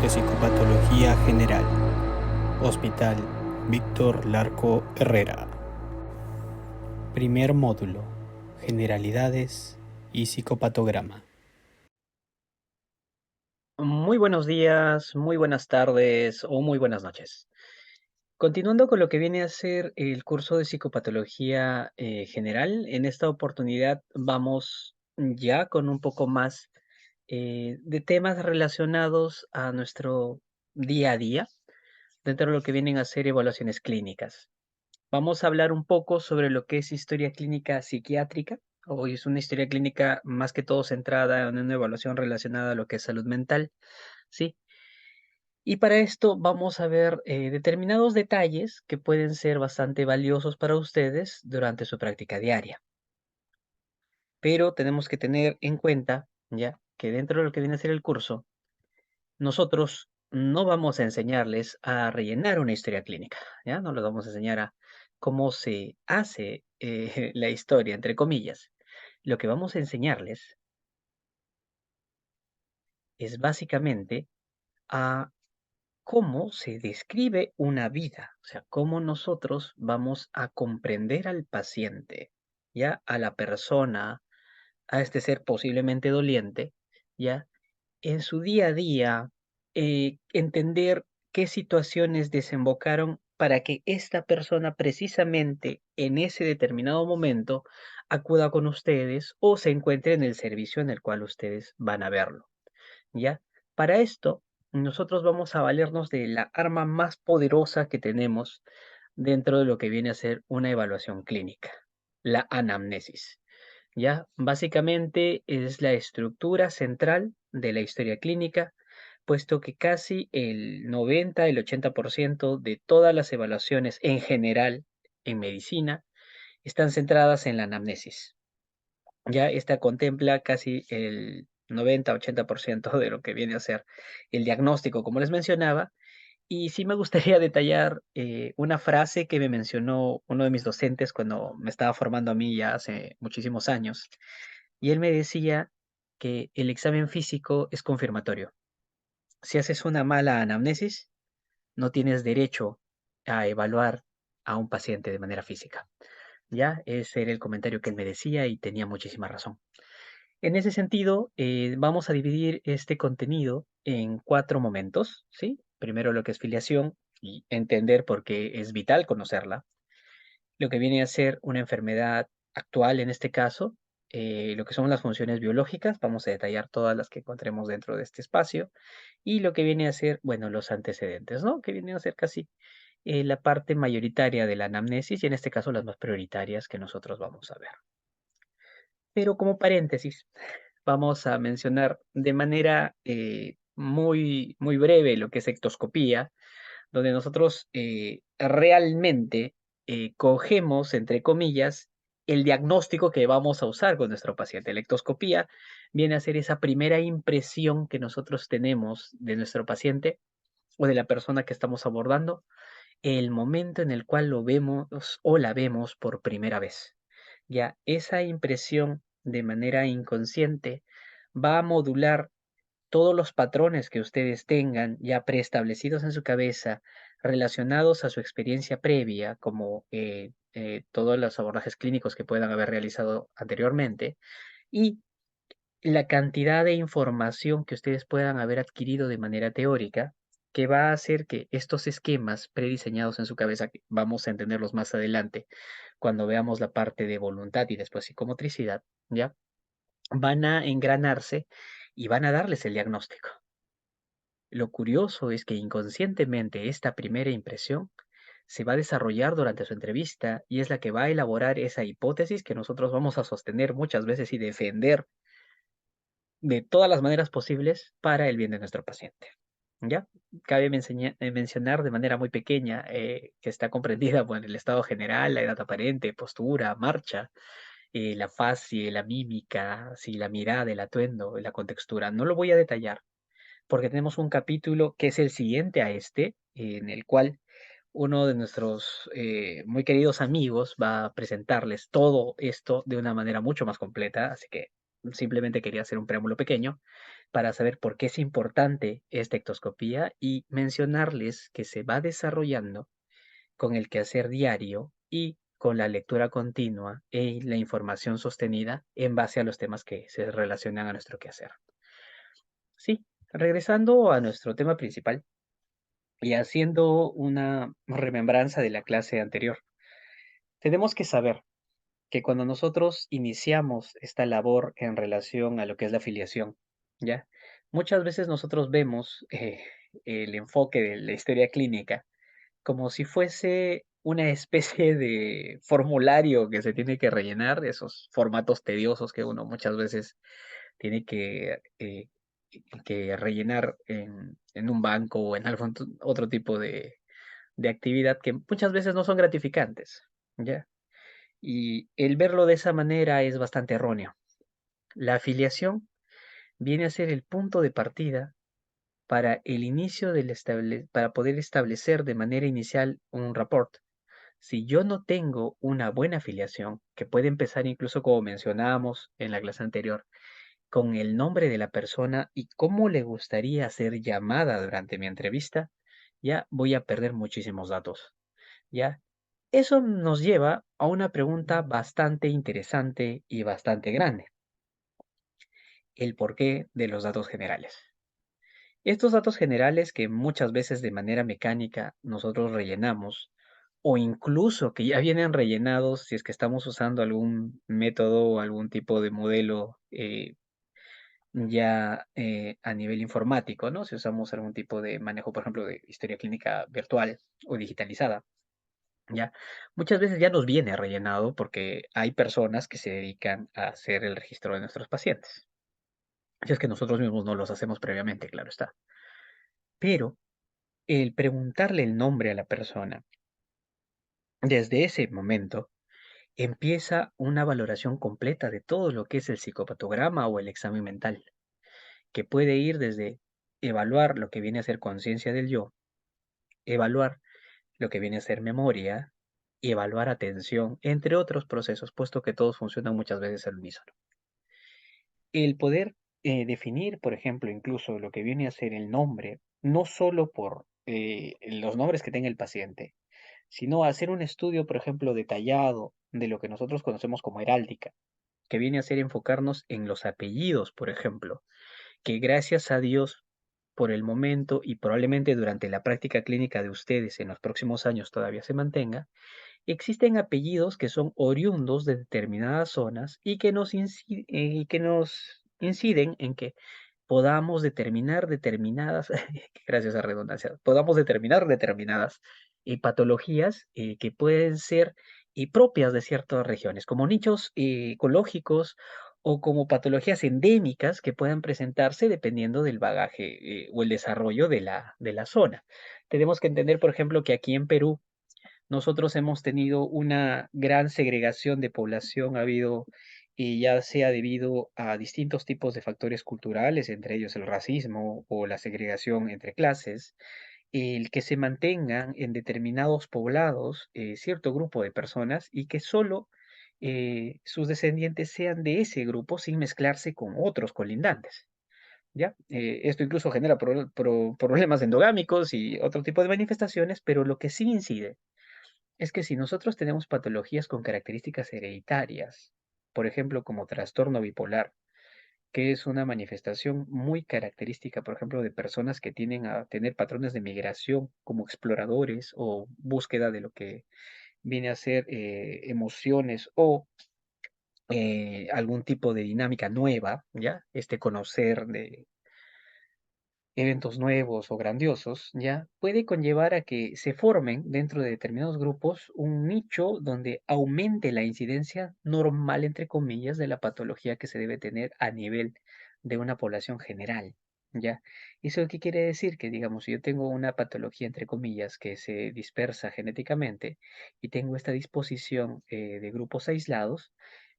de Psicopatología General, Hospital Víctor Larco Herrera. Primer módulo, Generalidades y Psicopatograma. Muy buenos días, muy buenas tardes o muy buenas noches. Continuando con lo que viene a ser el curso de psicopatología general, en esta oportunidad vamos ya con un poco más de temas relacionados a nuestro día a día, dentro de lo que vienen a ser evaluaciones clínicas. Vamos a hablar un poco sobre lo que es historia clínica psiquiátrica. Hoy es una historia clínica más que todo centrada en una evaluación relacionada a lo que es salud mental, ¿sí? Y para esto vamos a ver determinados detalles que pueden ser bastante valiosos para ustedes durante su práctica diaria. Pero tenemos que tener en cuenta, ya, que dentro de lo que viene a ser el curso, nosotros no vamos a enseñarles a rellenar una historia clínica, ya, no les vamos a enseñar a cómo se hace la historia, entre comillas. Lo que vamos a enseñarles es básicamente a cómo se describe una vida, o sea, cómo nosotros vamos a comprender al paciente, ya a la persona, a este ser posiblemente doliente, ya en su día a día, entender qué situaciones desembocaron para que esta persona precisamente en ese determinado momento acuda con ustedes o se encuentre en el servicio en el cual ustedes van a verlo. ¿Ya? Para esto, nosotros vamos a valernos de la arma más poderosa que tenemos dentro de lo que viene a ser una evaluación clínica, la anamnesis. ¿Ya? Básicamente es la estructura central de la historia clínica, puesto que casi el 90, el 80% de todas las evaluaciones en general en medicina están centradas en la anamnesis. Ya esta contempla casi el 90-80% de lo que viene a ser el diagnóstico, como les mencionaba. Y sí me gustaría detallar una frase que me mencionó uno de mis docentes cuando me estaba formando a mí ya hace muchísimos años. Y él me decía que el examen físico es confirmatorio. Si haces una mala anamnesis, no tienes derecho a evaluar a un paciente de manera física. Ya, ese era el comentario que él me decía y tenía muchísima razón. En ese sentido, vamos a dividir este contenido en 4 momentos, ¿sí? Primero lo que es filiación y entender por qué es vital conocerla. Lo que viene a ser una enfermedad actual en este caso, lo que son las funciones biológicas, vamos a detallar todas las que encontremos dentro de este espacio, y lo que viene a ser, bueno, los antecedentes, ¿no? Que vienen a ser casi la parte mayoritaria de la anamnesis y en este caso las más prioritarias que nosotros vamos a ver. Pero como paréntesis, vamos a mencionar de manera muy breve lo que es ectoscopía, donde nosotros realmente cogemos, entre comillas, el diagnóstico que vamos a usar con nuestro paciente. La ectoscopía viene a ser esa primera impresión que nosotros tenemos de nuestro paciente o de la persona que estamos abordando, el momento en el cual lo vemos o la vemos por primera vez. Ya esa impresión de manera inconsciente va a modular todos los patrones que ustedes tengan ya preestablecidos en su cabeza relacionados a su experiencia previa, como todos los abordajes clínicos que puedan haber realizado anteriormente, y la cantidad de información que ustedes puedan haber adquirido de manera teórica, que va a hacer que estos esquemas prediseñados en su cabeza, que vamos a entenderlos más adelante cuando veamos la parte de voluntad y después psicomotricidad, ¿ya? Van a engranarse y van a darles el diagnóstico. Lo curioso es que inconscientemente esta primera impresión se va a desarrollar durante su entrevista y es la que va a elaborar esa hipótesis que nosotros vamos a sostener muchas veces y defender de todas las maneras posibles para el bien de nuestro paciente. ¿Ya? Cabe mencionar de manera muy pequeña que está comprendida por el estado general, la edad aparente, postura, marcha, la fase, la mímica, sí, la mirada, el atuendo, la contextura. No lo voy a detallar porque tenemos un capítulo que es el siguiente a este, en el cual uno de nuestros muy queridos amigos va a presentarles todo esto de una manera mucho más completa, así que simplemente quería hacer un preámbulo pequeño para saber por qué es importante esta ectoscopía y mencionarles que se va desarrollando con el quehacer diario y con la lectura continua y la información sostenida en base a los temas que se relacionan a nuestro quehacer. Sí, regresando a nuestro tema principal y haciendo una remembranza de la clase anterior, tenemos que saber que cuando nosotros iniciamos esta labor en relación a lo que es la afiliación, ¿ya? Muchas veces nosotros vemos el enfoque de la historia clínica como si fuese una especie de formulario que se tiene que rellenar, esos formatos tediosos que uno muchas veces tiene que rellenar en un banco o en algún otro tipo de actividad que muchas veces no son gratificantes, ¿ya? Y el verlo de esa manera es bastante erróneo. La afiliación viene a ser el punto de partida para el inicio para poder establecer de manera inicial un rapport. Si yo no tengo una buena afiliación, que puede empezar incluso como mencionábamos en la clase anterior, con el nombre de la persona y cómo le gustaría ser llamada durante mi entrevista, ya voy a perder muchísimos datos, ¿ya? Eso nos lleva a una pregunta bastante interesante y bastante grande, el porqué de los datos generales. Estos datos generales que muchas veces de manera mecánica nosotros rellenamos, o incluso que ya vienen rellenados si es que estamos usando algún método o algún tipo de modelo ya a nivel informático, ¿no? Si usamos algún tipo de manejo, por ejemplo, de historia clínica virtual o digitalizada, ¿ya? Muchas veces ya nos viene rellenado porque hay personas que se dedican a hacer el registro de nuestros pacientes. Si es que nosotros mismos no los hacemos previamente, claro está. Pero el preguntarle el nombre a la persona, desde ese momento empieza una valoración completa de todo lo que es el psicopatograma o el examen mental, que puede ir desde evaluar lo que viene a ser conciencia del yo, evaluar lo que viene a ser memoria, y evaluar atención, entre otros procesos, puesto que todos funcionan muchas veces al unísono. El poder definir, por ejemplo, incluso lo que viene a ser el nombre, no solo por los nombres que tenga el paciente, sino hacer un estudio, por ejemplo, detallado de lo que nosotros conocemos como heráldica, que viene a ser enfocarnos en los apellidos, por ejemplo, que gracias a Dios, por el momento y probablemente durante la práctica clínica de ustedes en los próximos años todavía se mantenga, existen apellidos que son oriundos de determinadas zonas y que nos inciden en que podamos determinar determinadas, gracias a redundancia, podamos determinar determinadas patologías que pueden ser propias de ciertas regiones, como nichos ecológicos o como patologías endémicas que puedan presentarse dependiendo del bagaje o el desarrollo de la zona. Tenemos que entender, por ejemplo, que aquí en Perú nosotros hemos tenido una gran segregación de población, ha habido, y ya sea debido a distintos tipos de factores culturales, entre ellos el racismo o la segregación entre clases, el que se mantengan en determinados poblados cierto grupo de personas y que solo sus descendientes sean de ese grupo sin mezclarse con otros colindantes. ¿Ya? Esto incluso genera problemas endogámicos y otro tipo de manifestaciones, pero lo que sí incide es que si nosotros tenemos patologías con características hereditarias, por ejemplo, como trastorno bipolar, que es una manifestación muy característica, por ejemplo, de personas que tienen a tener patrones de migración como exploradores o búsqueda de lo que viene a ser emociones o algún tipo de dinámica nueva, ¿ya? Este conocer de eventos nuevos o grandiosos, ya puede conllevar a que se formen dentro de determinados grupos un nicho donde aumente la incidencia normal, entre comillas, de la patología que se debe tener a nivel de una población general, ¿ya? ¿Eso qué quiere decir? Que, digamos, si yo tengo una patología, entre comillas, que se dispersa genéticamente y tengo esta disposición de grupos aislados,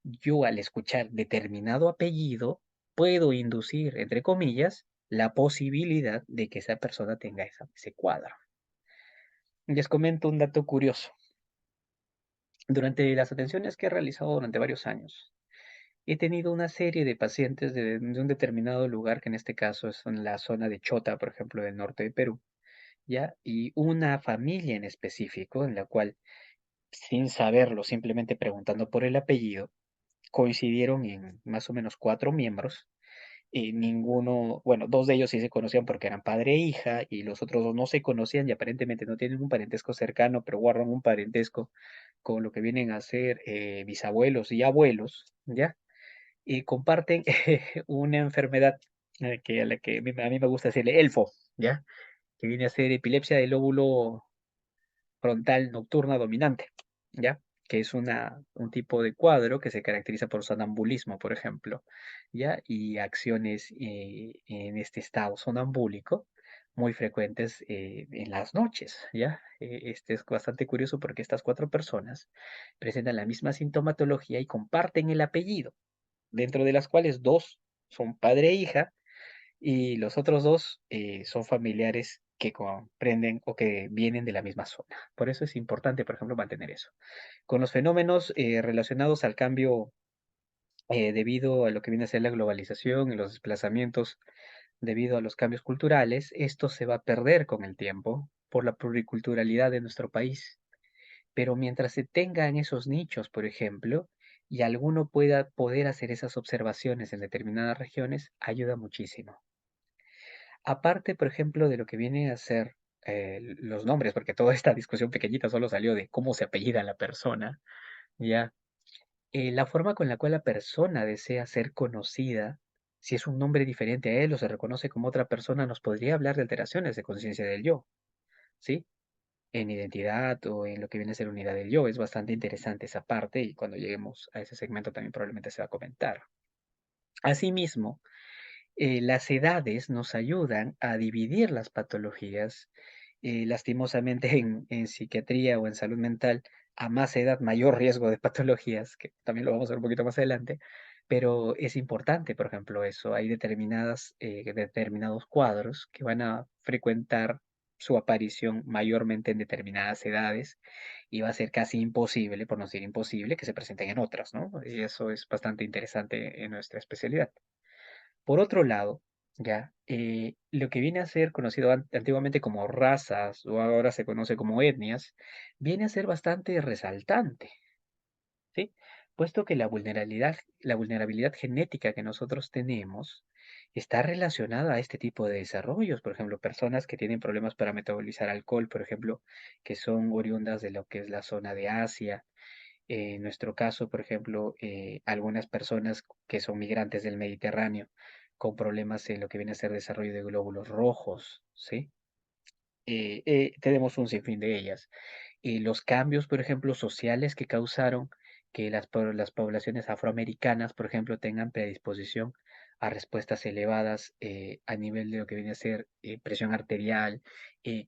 yo al escuchar determinado apellido puedo inducir, entre comillas, la posibilidad de que esa persona tenga ese cuadro. Les comento un dato curioso. Durante las atenciones que he realizado durante varios años, he tenido una serie de pacientes de un determinado lugar, que en este caso es en la zona de Chota, por ejemplo, del norte de Perú, ¿ya? Y una familia en específico, en la cual, sin saberlo, simplemente preguntando por el apellido, coincidieron en más o menos 4 miembros, y ninguno, bueno, 2 de ellos sí se conocían porque eran padre e hija, y los otros 2 no se conocían y aparentemente no tienen un parentesco cercano, pero guardan un parentesco con lo que vienen a ser, bisabuelos y abuelos, ¿ya? Y comparten una enfermedad, que a la que a mí me gusta decirle elfo, ¿ya? Que viene a ser epilepsia del lóbulo frontal nocturna dominante, ¿ya? Que es un tipo de cuadro que se caracteriza por sonambulismo, por ejemplo, ¿ya? Y acciones en este estado sonambúlico muy frecuentes en las noches, ¿ya? Este es bastante curioso porque estas 4 personas presentan la misma sintomatología y comparten el apellido, dentro de las cuales 2 son padre e hija, y los otros 2 son familiares que comprenden o que vienen de la misma zona. Por eso es importante, por ejemplo, mantener eso. Con los fenómenos relacionados al cambio debido a lo que viene a ser la globalización y los desplazamientos debido a los cambios culturales, esto se va a perder con el tiempo por la pluriculturalidad de nuestro país. Pero mientras se tengan esos nichos, por ejemplo, y alguno pueda poder hacer esas observaciones en determinadas regiones, ayuda muchísimo. Aparte, por ejemplo, de lo que viene a ser, los nombres, porque toda esta discusión pequeñita solo salió de cómo se apellida la persona, ¿ya? La forma con la cual la persona desea ser conocida, si es un nombre diferente a él o se reconoce como otra persona, nos podría hablar de alteraciones de conciencia del yo, ¿sí? En identidad o en lo que viene a ser unidad del yo. Es bastante interesante esa parte y cuando lleguemos a ese segmento también probablemente se va a comentar. Asimismo, las edades nos ayudan a dividir las patologías. Lastimosamente en psiquiatría o en salud mental, a más edad, mayor riesgo de patologías, que también lo vamos a ver un poquito más adelante, pero es importante, por ejemplo, eso. Hay determinados cuadros que van a frecuentar su aparición mayormente en determinadas edades y va a ser casi imposible, por no decir imposible, que se presenten en otras, ¿no? Y eso es bastante interesante en nuestra especialidad. Por otro lado, ya, lo que viene a ser conocido antiguamente como razas o ahora se conoce como etnias, viene a ser bastante resaltante, ¿sí? Puesto que la vulnerabilidad genética que nosotros tenemos está relacionada a este tipo de desarrollos. Por ejemplo, personas que tienen problemas para metabolizar alcohol, por ejemplo, que son oriundas de lo que es la zona de Asia. En nuestro caso, por ejemplo, algunas personas que son migrantes del Mediterráneo con problemas en lo que viene a ser desarrollo de glóbulos rojos, ¿sí? Tenemos un sinfín de ellas. Y los cambios, por ejemplo, sociales que causaron que las poblaciones afroamericanas, por ejemplo, tengan predisposición a respuestas elevadas a nivel de lo que viene a ser presión arterial,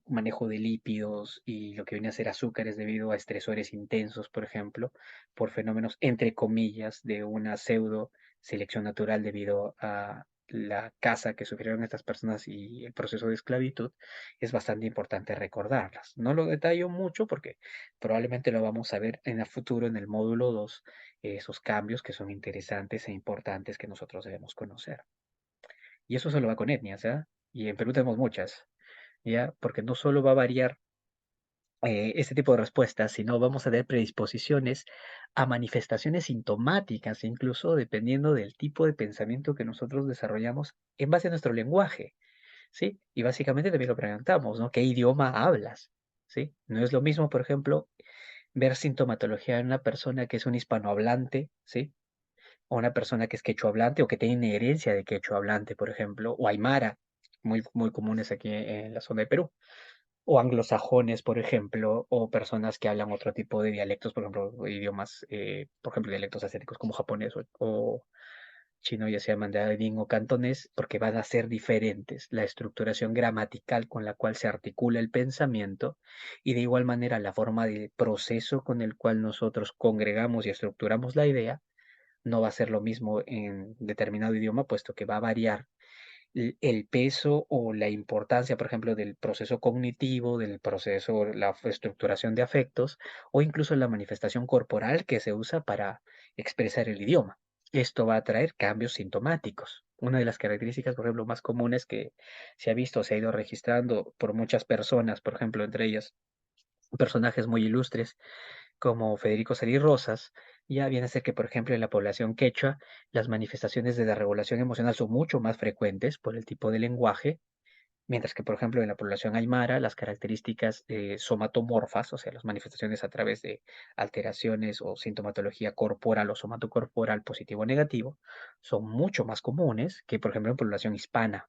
manejo de lípidos y lo que viene a ser azúcares debido a estresores intensos, por ejemplo, por fenómenos, entre comillas, de una pseudo selección natural debido a la caza que sufrieron estas personas y el proceso de esclavitud, es bastante importante recordarlas. No lo detallo mucho porque probablemente lo vamos a ver en el futuro en el módulo 2, esos cambios que son interesantes e importantes que nosotros debemos conocer. Y eso solo va con etnias, ¿ya? Y en Perú tenemos muchas, ¿ya? Porque no solo va a variar este tipo de respuestas, sino vamos a tener predisposiciones a manifestaciones sintomáticas, incluso dependiendo del tipo de pensamiento que nosotros desarrollamos en base a nuestro lenguaje. ¿Sí? Y básicamente también lo preguntamos, ¿no? ¿Qué idioma hablas? ¿Sí? No es lo mismo, por ejemplo, ver sintomatología en una persona que es un hispanohablante, ¿sí? O una persona que es quechohablante o que tiene herencia de quechohablante, por ejemplo, o aymara, muy, muy comunes aquí en la zona de Perú, o anglosajones, por ejemplo, o personas que hablan otro tipo de dialectos, por ejemplo, idiomas, por ejemplo, dialectos asiáticos como japonés o chino, ya sea mandarín o cantonés, porque van a ser diferentes la estructuración gramatical con la cual se articula el pensamiento y de igual manera la forma de proceso con el cual nosotros congregamos y estructuramos la idea no va a ser lo mismo en determinado idioma, puesto que va a variar el peso o la importancia, por ejemplo, del proceso cognitivo, del proceso, la estructuración de afectos o incluso la manifestación corporal que se usa para expresar el idioma. Esto va a traer cambios sintomáticos. Una de las características, por ejemplo, más comunes que se ha visto, se ha ido registrando por muchas personas, por ejemplo, entre ellas personajes muy ilustres como Federico Salir Rosas, ya viene a ser que, por ejemplo, en la población quechua, las manifestaciones de desregulación emocional son mucho más frecuentes por el tipo de lenguaje. Mientras que, por ejemplo, en la población aymara, las características somatomorfas, o sea, las manifestaciones a través de alteraciones o sintomatología corporal o somatocorporal positivo o negativo, son mucho más comunes que, por ejemplo, en población hispana.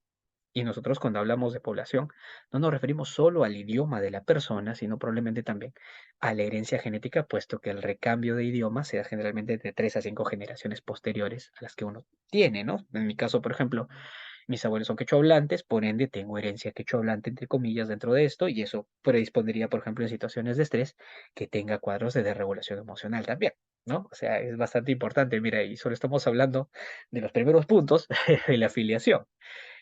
Y nosotros cuando hablamos de población, no nos referimos solo al idioma de la persona, sino probablemente también a la herencia genética, puesto que el recambio de idioma se da generalmente de 3 a 5 generaciones posteriores a las que uno tiene, ¿no? En mi caso, por ejemplo, mis abuelos son quechohablantes, por ende tengo herencia quechohablante, entre comillas, dentro de esto, y eso predispondría, por ejemplo, en situaciones de estrés, que tenga cuadros de desregulación emocional también, ¿no? O sea, es bastante importante, mira, y solo estamos hablando de los primeros puntos de la afiliación.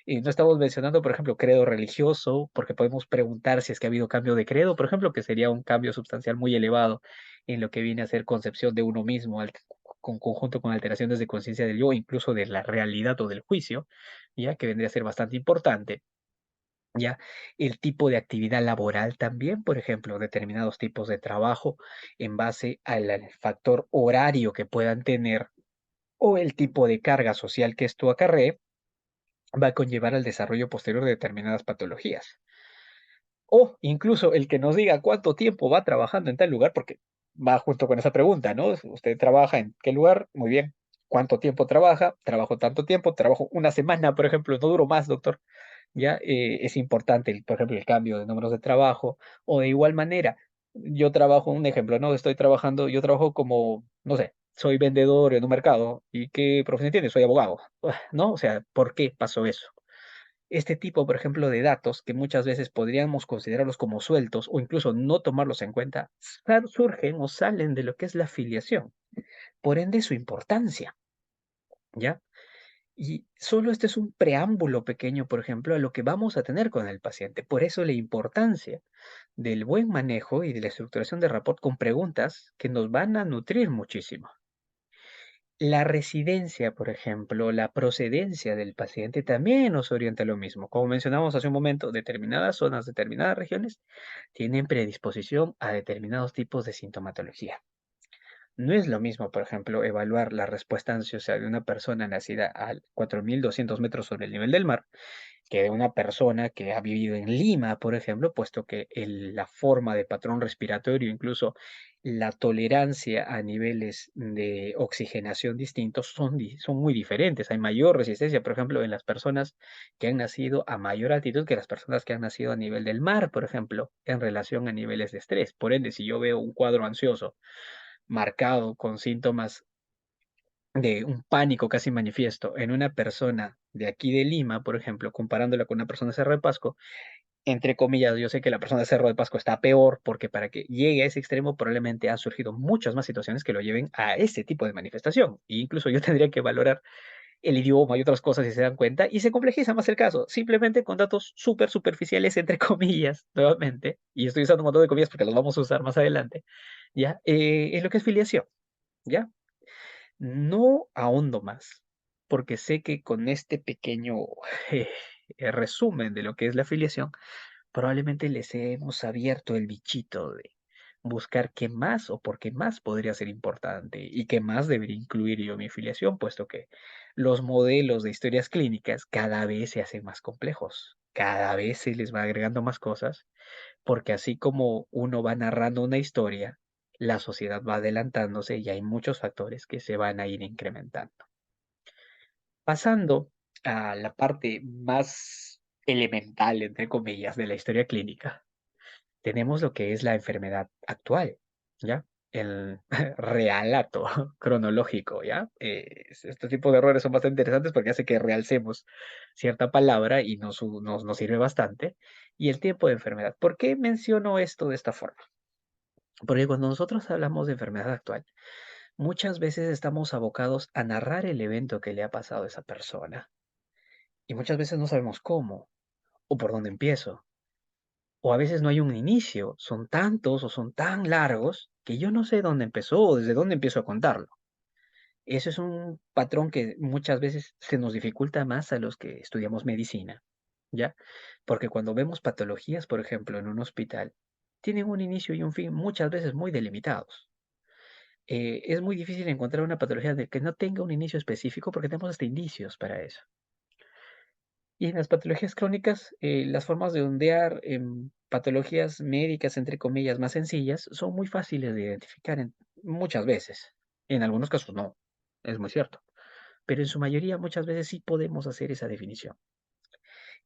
Y no estamos mencionando, por ejemplo, credo religioso, porque podemos preguntar si es que ha habido cambio de credo, por ejemplo, que sería un cambio sustancial muy elevado en lo que viene a ser concepción de uno mismo, con conjunto con alteraciones de conciencia del yo, incluso de la realidad o del juicio, ya que vendría a ser bastante importante. Ya, el tipo de actividad laboral también, por ejemplo, determinados tipos de trabajo en base al factor horario que puedan tener o el tipo de carga social que esto acarree, va a conllevar al desarrollo posterior de determinadas patologías. O incluso el que nos diga cuánto tiempo va trabajando en tal lugar, porque va junto con esa pregunta, ¿no? ¿Usted trabaja en qué lugar? Muy bien. ¿Cuánto tiempo trabaja? Trabajo tanto tiempo, trabajo una semana, por ejemplo, no duro más, doctor. Ya es importante, por ejemplo, el cambio de números de trabajo, o de igual manera, yo trabajo, un ejemplo, ¿no? Estoy trabajando, yo trabajo como, no sé, soy vendedor en un mercado. ¿Y qué profesión tienes? Soy abogado, ¿no? O sea, ¿por qué pasó eso? Este tipo, por ejemplo, de datos que muchas veces podríamos considerarlos como sueltos o incluso no tomarlos en cuenta, surgen o salen de lo que es la afiliación. Por ende, su importancia, ¿ya? Y solo este es un preámbulo pequeño, por ejemplo, a lo que vamos a tener con el paciente. Por eso la importancia del buen manejo y de la estructuración de rapport con preguntas que nos van a nutrir muchísimo. La residencia, por ejemplo, la procedencia del paciente también nos orienta a lo mismo. Como mencionamos hace un momento, determinadas zonas, determinadas regiones tienen predisposición a determinados tipos de sintomatología. No es lo mismo, por ejemplo, evaluar la respuesta ansiosa de una persona nacida a 4.200 metros sobre el nivel del mar que de una persona que ha vivido en Lima, por ejemplo, puesto que la forma de patrón respiratorio, incluso la tolerancia a niveles de oxigenación distintos son muy diferentes. Hay mayor resistencia, por ejemplo, en las personas que han nacido a mayor altitud que las personas que han nacido a nivel del mar, por ejemplo, en relación a niveles de estrés. Por ende, si yo veo un cuadro ansioso marcado con síntomas de un pánico casi manifiesto en una persona de aquí de Lima, por ejemplo, comparándola con una persona de Cerro de Pasco, entre comillas, yo sé que la persona de Cerro de Pasco está peor porque para que llegue a ese extremo probablemente han surgido muchas más situaciones que lo lleven a ese tipo de manifestación. E incluso yo tendría que valorar el idioma y otras cosas si se dan cuenta y se complejiza más el caso, simplemente con datos súper superficiales, entre comillas, nuevamente, y estoy usando un montón de comillas porque los vamos a usar más adelante, ¿ya? Es lo que es filiación, ¿ya? No ahondo más, porque sé que con este pequeño eh, resumen de lo que es la afiliación, probablemente les hemos abierto el bichito de buscar qué más o por qué más podría ser importante y qué más debería incluir yo mi afiliación, puesto que los modelos de historias clínicas cada vez se hacen más complejos, cada vez se les va agregando más cosas porque así como uno va narrando una historia, la sociedad va adelantándose y hay muchos factores que se van a ir incrementando. Pasando a la parte más elemental, entre comillas, de la historia clínica, tenemos lo que es la enfermedad actual, ¿ya? El relato cronológico, ¿ya? Este tipo de errores son bastante interesantes porque hace que realcemos cierta palabra y nos sirve bastante. Y el tiempo de enfermedad. ¿Por qué menciono esto de esta forma? Porque cuando nosotros hablamos de enfermedad actual, muchas veces estamos abocados a narrar el evento que le ha pasado a esa persona. Y muchas veces no sabemos cómo o por dónde empiezo. O a veces no hay un inicio, son tantos o son tan largos que yo no sé dónde empezó o desde dónde empiezo a contarlo. Eso es un patrón que muchas veces se nos dificulta más a los que estudiamos medicina, ¿ya? Porque cuando vemos patologías, por ejemplo, en un hospital, tienen un inicio y un fin muchas veces muy delimitados. Es muy difícil encontrar una patología de que no tenga un inicio específico porque tenemos hasta indicios para eso. Y en las patologías crónicas, las formas de ondear en patologías médicas, entre comillas, más sencillas, son muy fáciles de identificar muchas veces. En algunos casos no, es muy cierto. Pero en su mayoría muchas veces sí podemos hacer esa definición.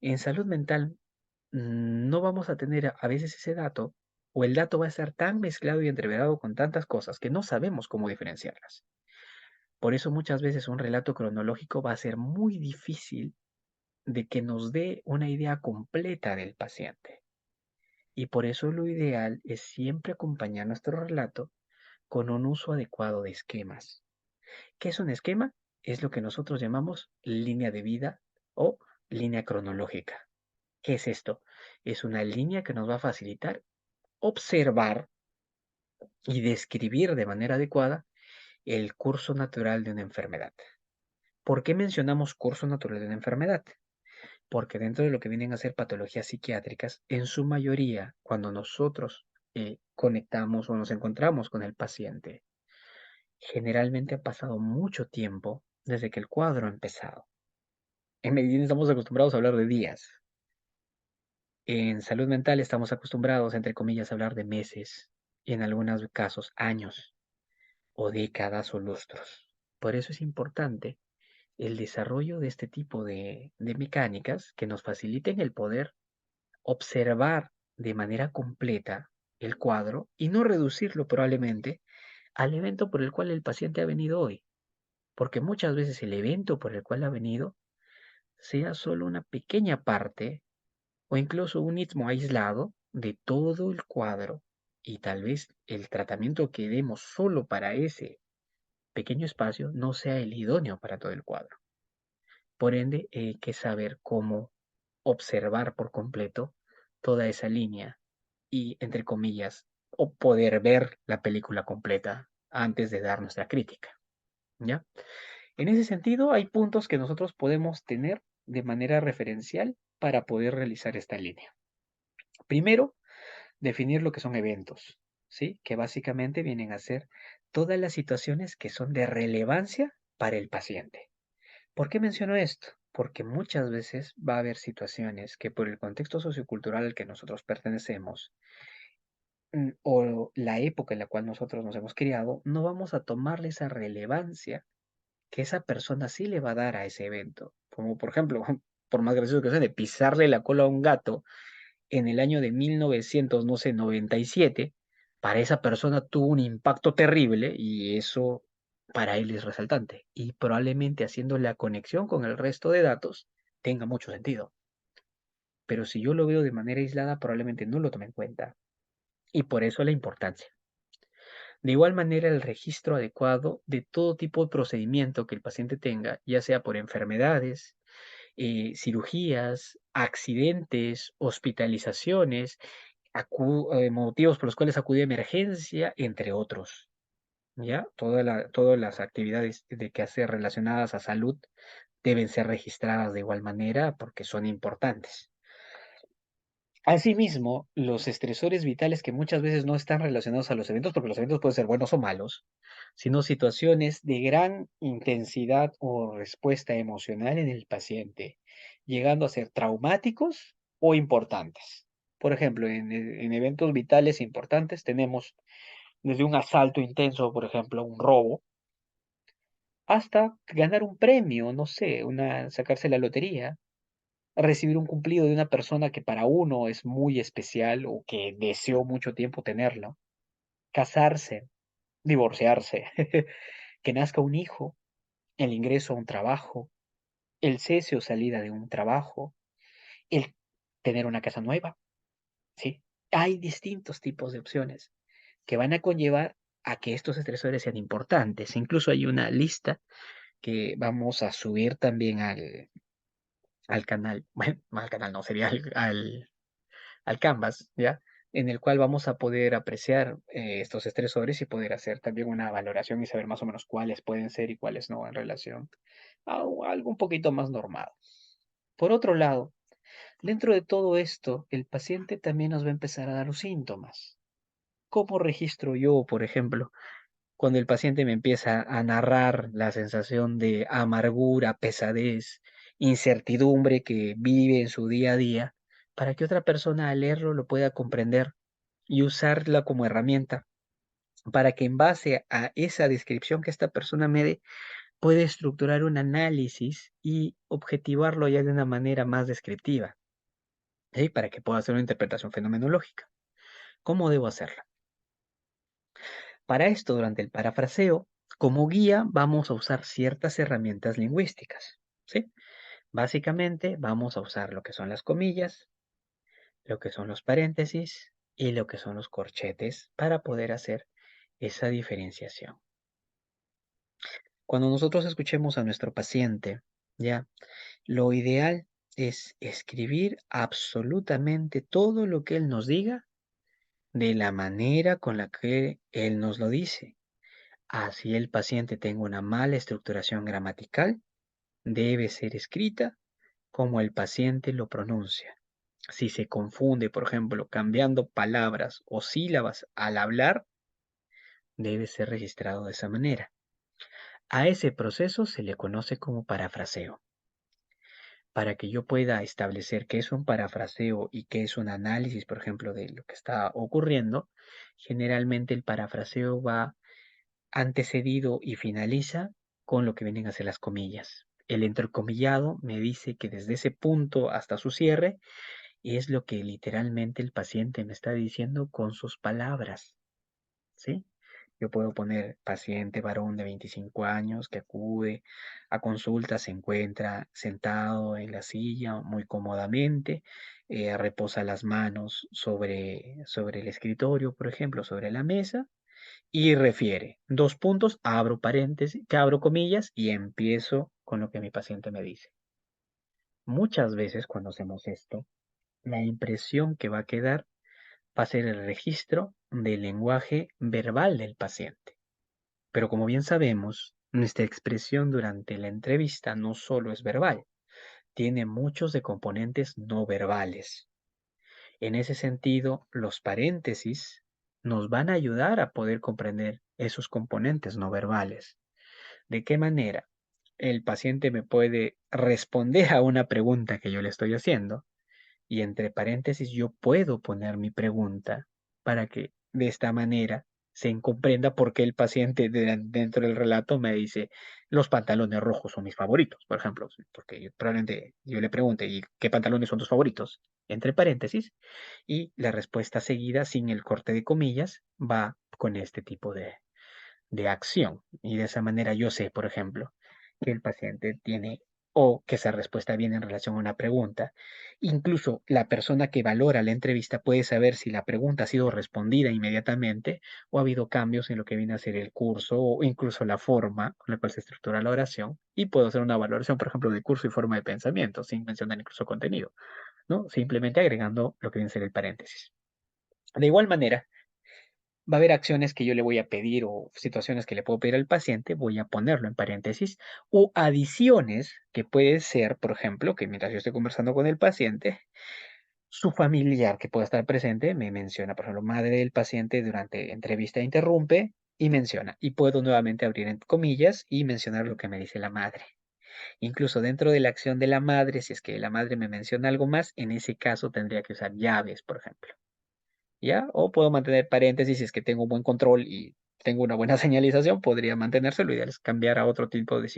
En salud mental no vamos a tener a veces ese dato o el dato va a estar tan mezclado y entreverado con tantas cosas que no sabemos cómo diferenciarlas. Por eso muchas veces un relato cronológico va a ser muy difícil de que nos dé una idea completa del paciente. Y por eso lo ideal es siempre acompañar nuestro relato con un uso adecuado de esquemas. ¿Qué es un esquema? Es lo que nosotros llamamos línea de vida o línea cronológica. ¿Qué es esto? Es una línea que nos va a facilitar observar y describir de manera adecuada el curso natural de una enfermedad. ¿Por qué mencionamos curso natural de una enfermedad? Porque dentro de lo que vienen a ser patologías psiquiátricas, en su mayoría, cuando nosotros conectamos o nos encontramos con el paciente, generalmente ha pasado mucho tiempo desde que el cuadro ha empezado. En medicina estamos acostumbrados a hablar de días. En salud mental estamos acostumbrados, entre comillas, a hablar de meses y en algunos casos años o décadas o lustros. Por eso es importante el desarrollo de este tipo de mecánicas que nos faciliten el poder observar de manera completa el cuadro y no reducirlo probablemente al evento por el cual el paciente ha venido hoy, porque muchas veces el evento por el cual ha venido sea solo una pequeña parte o incluso un istmo aislado de todo el cuadro y tal vez el tratamiento que demos solo para ese pequeño espacio no sea el idóneo para todo el cuadro. Por ende, hay que saber cómo observar por completo toda esa línea y, entre comillas, o poder ver la película completa antes de dar nuestra crítica, ¿ya? En ese sentido, hay puntos que nosotros podemos tener de manera referencial para poder realizar esta línea. Primero, definir lo que son eventos, ¿sí? Que básicamente vienen a ser todas las situaciones que son de relevancia para el paciente. ¿Por qué menciono esto? Porque muchas veces va a haber situaciones que por el contexto sociocultural al que nosotros pertenecemos o la época en la cual nosotros nos hemos criado, no vamos a tomarle esa relevancia que esa persona sí le va a dar a ese evento. Como por ejemplo, por más gracioso que sea, de pisarle la cola a un gato en el año de 1900, no sé, 97, para esa persona tuvo un impacto terrible y eso para él es resaltante. Y probablemente haciendo la conexión con el resto de datos tenga mucho sentido. Pero si yo lo veo de manera aislada, probablemente no lo tome en cuenta. Y por eso la importancia. De igual manera, el registro adecuado de todo tipo de procedimiento que el paciente tenga, ya sea por enfermedades, cirugías, accidentes, hospitalizaciones, motivos por los cuales acude a emergencia, entre otros, ¿ya? Todas las actividades de que hacer relacionadas a salud deben ser registradas de igual manera porque son importantes. Asimismo, los estresores vitales que muchas veces no están relacionados a los eventos, porque los eventos pueden ser buenos o malos, sino situaciones de gran intensidad o respuesta emocional en el paciente, llegando a ser traumáticos o importantes. Por ejemplo, en eventos vitales importantes tenemos desde un asalto intenso, por ejemplo, un robo, hasta ganar un premio, no sé, sacarse la lotería, recibir un cumplido de una persona que para uno es muy especial o que deseó mucho tiempo tenerlo, casarse, divorciarse, que nazca un hijo, el ingreso a un trabajo, el cese o salida de un trabajo, el tener una casa nueva, ¿sí? Hay distintos tipos de opciones que van a conllevar a que estos estresores sean importantes. Incluso hay una lista que vamos a subir también al canal, bueno, no al canal, no, sería al Canvas, ¿ya? en el cual vamos a poder apreciar estos estresores y poder hacer también una valoración y saber más o menos cuáles pueden ser y cuáles no en relación a algo un poquito más normal. Por otro lado, dentro de todo esto, el paciente también nos va a empezar a dar los síntomas. ¿Cómo registro yo, por ejemplo, cuando el paciente me empieza a narrar la sensación de amargura, pesadez, incertidumbre que vive en su día a día, para que otra persona al leerlo lo pueda comprender y usarla como herramienta para que en base a esa descripción que esta persona me dé, pueda estructurar un análisis y objetivarlo ya de una manera más descriptiva, ¿sí? Para que pueda hacer una interpretación fenomenológica. ¿Cómo debo hacerla? Para esto, durante el parafraseo, como guía vamos a usar ciertas herramientas lingüísticas, ¿sí? Básicamente vamos a usar lo que son las comillas, lo que son los paréntesis y lo que son los corchetes para poder hacer esa diferenciación. Cuando nosotros escuchemos a nuestro paciente, ya, lo ideal es escribir absolutamente todo lo que él nos diga de la manera con la que él nos lo dice. Así el paciente tenga una mala estructuración gramatical, debe ser escrita como el paciente lo pronuncia. Si se confunde, por ejemplo, cambiando palabras o sílabas al hablar, debe ser registrado de esa manera. A ese proceso se le conoce como parafraseo. Para que yo pueda establecer qué es un parafraseo y qué es un análisis, por ejemplo, de lo que está ocurriendo, generalmente el parafraseo va antecedido y finaliza con lo que vienen a ser las comillas. El entrecomillado me dice que desde ese punto hasta su cierre es lo que literalmente el paciente me está diciendo con sus palabras, ¿sí? Yo puedo poner paciente varón de 25 años que acude a consulta, se encuentra sentado en la silla muy cómodamente, reposa las manos sobre el escritorio, por ejemplo, sobre la mesa, y refiere, dos puntos, abro paréntesis, que abro comillas y empiezo con lo que mi paciente me dice. Muchas veces cuando hacemos esto, la impresión que va a quedar va a ser el registro del lenguaje verbal del paciente. Pero como bien sabemos, nuestra expresión durante la entrevista no solo es verbal, tiene muchos de componentes no verbales. En ese sentido, los paréntesis nos van a ayudar a poder comprender esos componentes no verbales. ¿De qué manera? El paciente me puede responder a una pregunta que yo le estoy haciendo y entre paréntesis yo puedo poner mi pregunta para que de esta manera se comprenda por qué el paciente dentro del relato me dice los pantalones rojos son mis favoritos, por ejemplo, porque probablemente yo le pregunte, ¿y qué pantalones son tus favoritos? Entre paréntesis, y la respuesta seguida sin el corte de comillas va con este tipo de acción. Y de esa manera yo sé, por ejemplo, que el paciente tiene o que esa respuesta viene en relación a una pregunta. Incluso la persona que valora la entrevista puede saber si la pregunta ha sido respondida inmediatamente o ha habido cambios en lo que viene a ser el curso o incluso la forma con la cual se estructura la oración. Y puedo hacer una valoración, por ejemplo, de curso y forma de pensamiento, sin mencionar incluso contenido, ¿no? Simplemente agregando lo que viene a ser el paréntesis. De igual manera, va a haber acciones que yo le voy a pedir o situaciones que le puedo pedir al paciente, voy a ponerlo en paréntesis, o adiciones que puede ser, por ejemplo, que mientras yo estoy conversando con el paciente, su familiar que pueda estar presente me menciona, por ejemplo, madre del paciente durante entrevista interrumpe y menciona, y puedo nuevamente abrir en comillas y mencionar lo que me dice la madre. Incluso dentro de la acción de la madre, si es que la madre me menciona algo más, en ese caso tendría que usar llaves, por ejemplo. ¿Ya? O puedo mantener paréntesis si es que tengo un buen control y tengo una buena señalización, podría mantenerse. Lo ideal es cambiar a otro tipo de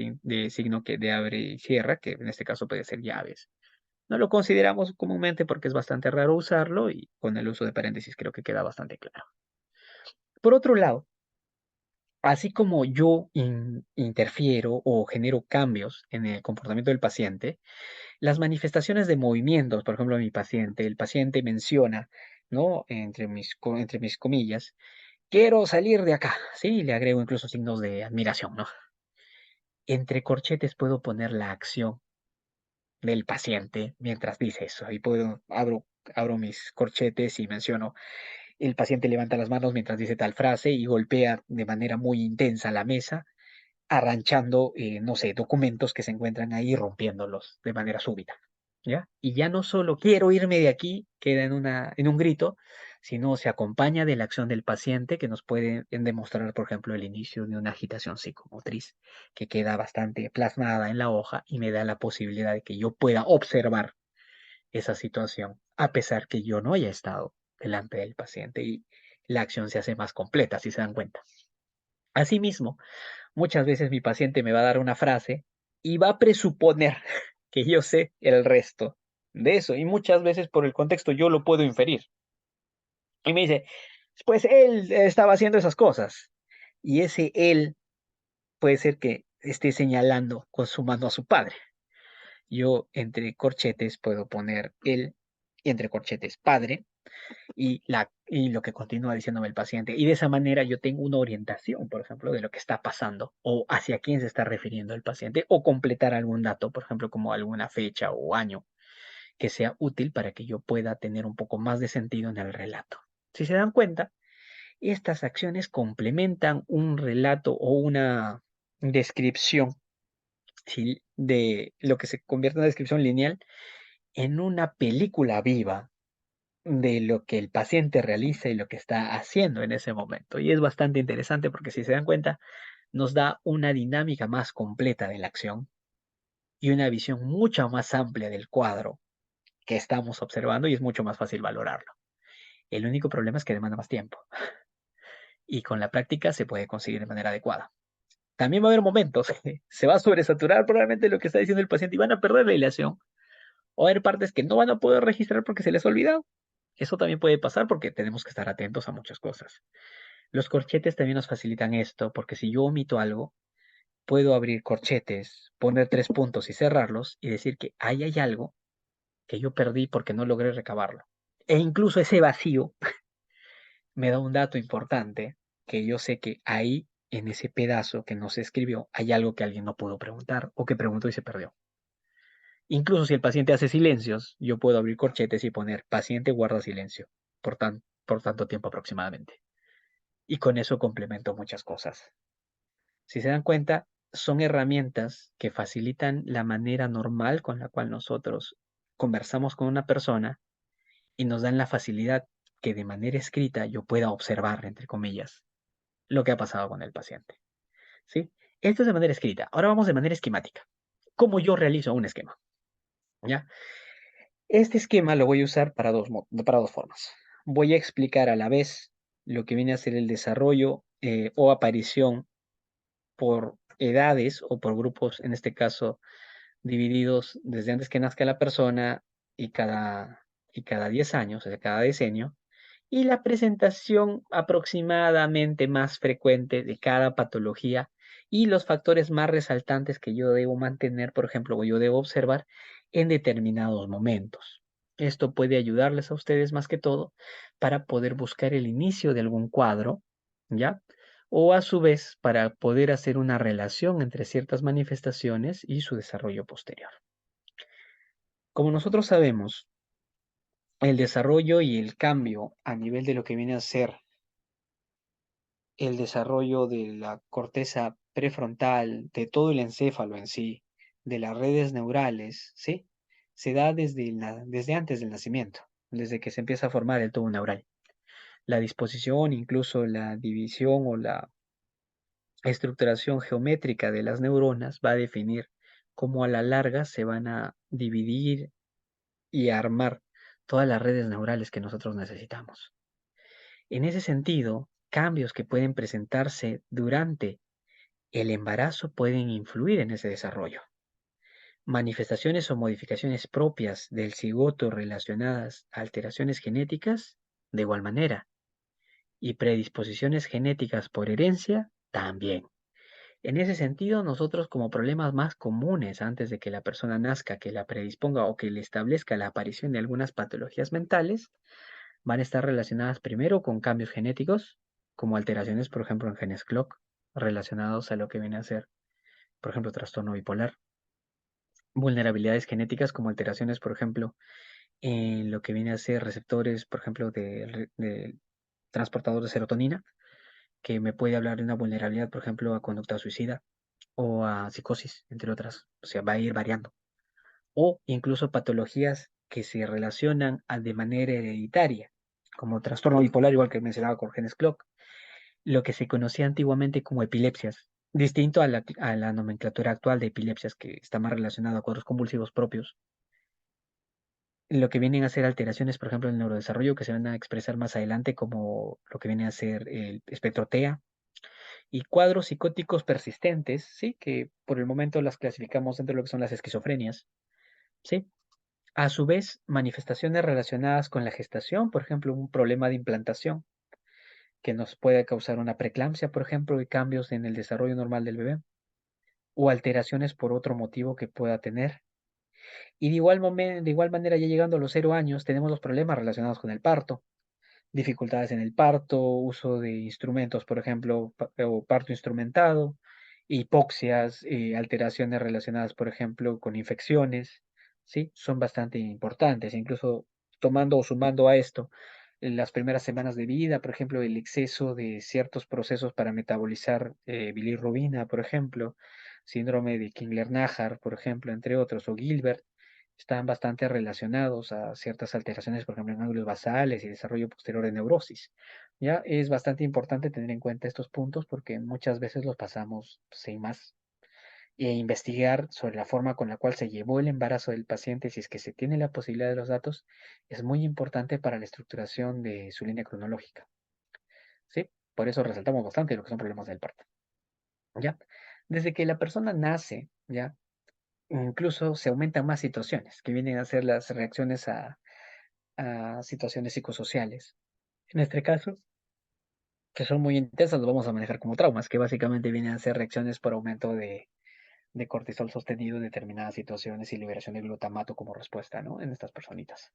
signo que de abre y cierra, que en este caso puede ser llaves. No lo consideramos comúnmente porque es bastante raro usarlo y con el uso de paréntesis creo que queda bastante claro. Por otro lado, así como yo interfiero o genero cambios en el comportamiento del paciente, las manifestaciones de movimientos, por ejemplo, mi paciente, el paciente menciona, ¿no? Entre mis comillas, quiero salir de acá, ¿sí? Le agrego incluso signos de admiración, ¿no? Entre corchetes puedo poner la acción del paciente mientras dice eso. Ahí puedo, abro abro mis corchetes y menciono, el paciente levanta las manos mientras dice tal frase y golpea de manera muy intensa la mesa, arranchando, no sé, documentos que se encuentran ahí, rompiéndolos de manera súbita, ¿ya? Y ya no solo quiero irme de aquí, queda en un grito, sino se acompaña de la acción del paciente que nos puede demostrar, por ejemplo, el inicio de una agitación psicomotriz que queda bastante plasmada en la hoja y me da la posibilidad de que yo pueda observar esa situación, a pesar que yo no haya estado delante del paciente y la acción se hace más completa, si se dan cuenta. Asimismo, muchas veces mi paciente me va a dar una frase y va a presuponer que yo sé el resto de eso. Y muchas veces por el contexto yo lo puedo inferir. Y me dice, pues él estaba haciendo esas cosas. Y ese él puede ser que esté señalando con su mano a su padre. Yo entre corchetes puedo poner él y entre corchetes padre y lo que continúa diciéndome el paciente. Y de esa manera yo tengo una orientación, por ejemplo, de lo que está pasando o hacia quién se está refiriendo el paciente o completar algún dato, por ejemplo, como alguna fecha o año que sea útil para que yo pueda tener un poco más de sentido en el relato. Si se dan cuenta, estas acciones complementan un relato o una descripción, ¿sí?, de lo que se convierte en una descripción lineal en una película viva de lo que el paciente realiza y lo que está haciendo en ese momento. Y es bastante interesante porque si se dan cuenta, nos da una dinámica más completa de la acción y una visión mucho más amplia del cuadro que estamos observando y es mucho más fácil valorarlo. El único problema es que demanda más tiempo y con la práctica se puede conseguir de manera adecuada. También va a haber momentos que se va a sobresaturar probablemente lo que está diciendo el paciente y van a perder la hilación o va a haber partes que no van a poder registrar porque se les ha olvidado. Eso también puede pasar porque tenemos que estar atentos a muchas cosas. Los corchetes también nos facilitan esto, porque si yo omito algo, puedo abrir corchetes, poner 3 puntos y cerrarlos y decir que ahí hay algo que yo perdí porque no logré recabarlo. E incluso ese vacío me da un dato importante que yo sé que ahí, en ese pedazo que no se escribió, hay algo que alguien no pudo preguntar o que preguntó y se perdió. Incluso si el paciente hace silencios, yo puedo abrir corchetes y poner paciente guarda silencio por tanto tiempo aproximadamente. Y con eso complemento muchas cosas. Si se dan cuenta, son herramientas que facilitan la manera normal con la cual nosotros conversamos con una persona y nos dan la facilidad que de manera escrita yo pueda observar, entre comillas, lo que ha pasado con el paciente. ¿Sí? Esto es de manera escrita. Ahora vamos de manera esquemática. ¿Cómo yo realizo un esquema? ¿Ya? Este esquema lo voy a usar para dos formas. Voy a explicar a la vez lo que viene a ser el desarrollo o aparición por edades o por grupos, en este caso, divididos desde antes que nazca la persona y cada 10 años, o sea, cada decenio, y la presentación aproximadamente más frecuente de cada patología y los factores más resaltantes que yo debo mantener, por ejemplo, o yo debo observar en determinados momentos. Esto puede ayudarles a ustedes más que todo para poder buscar el inicio de algún cuadro, ¿ya? O a su vez para poder hacer una relación entre ciertas manifestaciones y su desarrollo posterior. Como nosotros sabemos, el desarrollo y el cambio a nivel de lo que viene a ser el desarrollo de la corteza prefrontal, de todo el encéfalo en sí, de las redes neurales, ¿sí? Se da desde antes del nacimiento, desde que se empieza a formar el tubo neural. La disposición, incluso la división o la estructuración geométrica de las neuronas va a definir cómo a la larga se van a dividir y a armar todas las redes neurales que nosotros necesitamos. En ese sentido, cambios que pueden presentarse durante el embarazo pueden influir en ese desarrollo. Manifestaciones o modificaciones propias del cigoto relacionadas a alteraciones genéticas, de igual manera, y predisposiciones genéticas por herencia, también. En ese sentido, nosotros como problemas más comunes antes de que la persona nazca, que la predisponga o que le establezca la aparición de algunas patologías mentales, van a estar relacionadas primero con cambios genéticos, como alteraciones, por ejemplo, en genes clock, relacionados a lo que viene a ser, por ejemplo, trastorno bipolar, vulnerabilidades genéticas como alteraciones, por ejemplo, en lo que viene a ser receptores, por ejemplo, de transportador de serotonina, que me puede hablar de una vulnerabilidad, por ejemplo, a conducta suicida o a psicosis, entre otras. O sea, va a ir variando. O incluso patologías que se relacionan de manera hereditaria, como trastorno bipolar, igual que mencionaba con genes Clock, lo que se conocía antiguamente como epilepsias, distinto a la nomenclatura actual de epilepsias, que está más relacionado a cuadros convulsivos propios, lo que vienen a ser alteraciones, por ejemplo, en el neurodesarrollo, que se van a expresar más adelante como lo que viene a ser el espectro TEA, y cuadros psicóticos persistentes, ¿sí? Que por el momento las clasificamos dentro de lo que son las esquizofrenias, ¿sí? A su vez, manifestaciones relacionadas con la gestación, por ejemplo, un problema de implantación que nos puede causar una preeclampsia, por ejemplo, y cambios en el desarrollo normal del bebé, o alteraciones por otro motivo que pueda tener. Y de igual manera, ya llegando a los 0 años, tenemos los problemas relacionados con el parto, dificultades en el parto, uso de instrumentos, por ejemplo, o parto instrumentado, hipoxias, alteraciones relacionadas, por ejemplo, con infecciones, ¿sí? Son bastante importantes, incluso tomando o sumando a esto en las primeras semanas de vida, por ejemplo, el exceso de ciertos procesos para metabolizar bilirrubina, por ejemplo, síndrome de Kingler-Najar, por ejemplo, entre otros, o Gilbert, están bastante relacionados a ciertas alteraciones, por ejemplo, en ángulos basales y desarrollo posterior de neurosis. Ya es bastante importante tener en cuenta estos puntos porque muchas veces los pasamos sin más. E investigar sobre la forma con la cual se llevó el embarazo del paciente, si es que se tiene la posibilidad de los datos, es muy importante para la estructuración de su línea cronológica. ¿Sí? Por eso resaltamos bastante lo que son problemas del parto. ¿Ya? Desde que la persona nace, ¿ya? Incluso se aumentan más situaciones que vienen a ser las reacciones a situaciones psicosociales. En este caso, que son muy intensas, los vamos a manejar como traumas, que básicamente vienen a ser reacciones por aumento de cortisol sostenido en determinadas situaciones y liberación de glutamato como respuesta, ¿no? En estas personitas.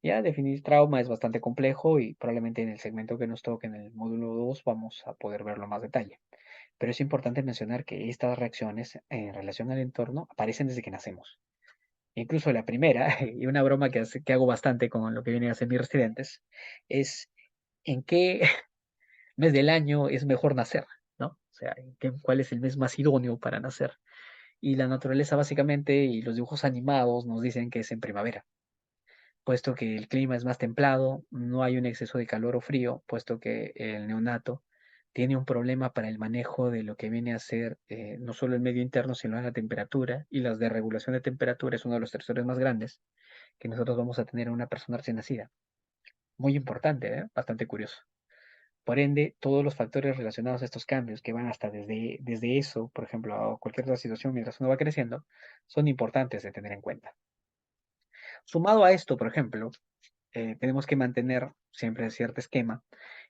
Ya definir trauma es bastante complejo y probablemente en el segmento que nos toque en el módulo 2 vamos a poder verlo en más detalle. Pero es importante mencionar que estas reacciones en relación al entorno aparecen desde que nacemos. Incluso la primera, y una broma que hago bastante con lo que vienen a ser mis residentes, es en qué mes del año es mejor nacer, ¿no? O sea, cuál es el mes más idóneo para nacer. Y la naturaleza básicamente y los dibujos animados nos dicen que es en primavera, puesto que el clima es más templado, no hay un exceso de calor o frío, puesto que el neonato tiene un problema para el manejo de lo que viene a ser no solo el medio interno, sino la temperatura, y las de regulación de temperatura es uno de los estresores más grandes que nosotros vamos a tener en una persona recién nacida. Muy importante, ¿eh? Bastante curioso. Por ende, todos los factores relacionados a estos cambios, que van hasta desde eso, por ejemplo, a cualquier otra situación mientras uno va creciendo, son importantes de tener en cuenta. Sumado a esto, por ejemplo, tenemos que mantener siempre cierto esquema,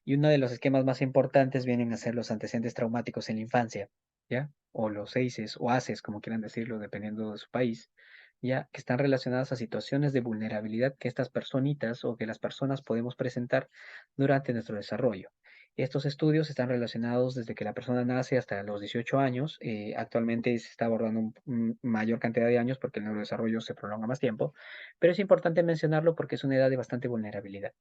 y uno de los esquemas más importantes vienen a ser los antecedentes traumáticos en la infancia, ¿ya? O los ACEs o ACEs, como quieran decirlo, dependiendo de su país, ya que están relacionadas a situaciones de vulnerabilidad que estas personitas o que las personas podemos presentar durante nuestro desarrollo. Estos estudios están relacionados desde que la persona nace hasta los 18 años. Actualmente se está abordando mayor cantidad de años porque el neurodesarrollo se prolonga más tiempo, pero es importante mencionarlo porque es una edad de bastante vulnerabilidad.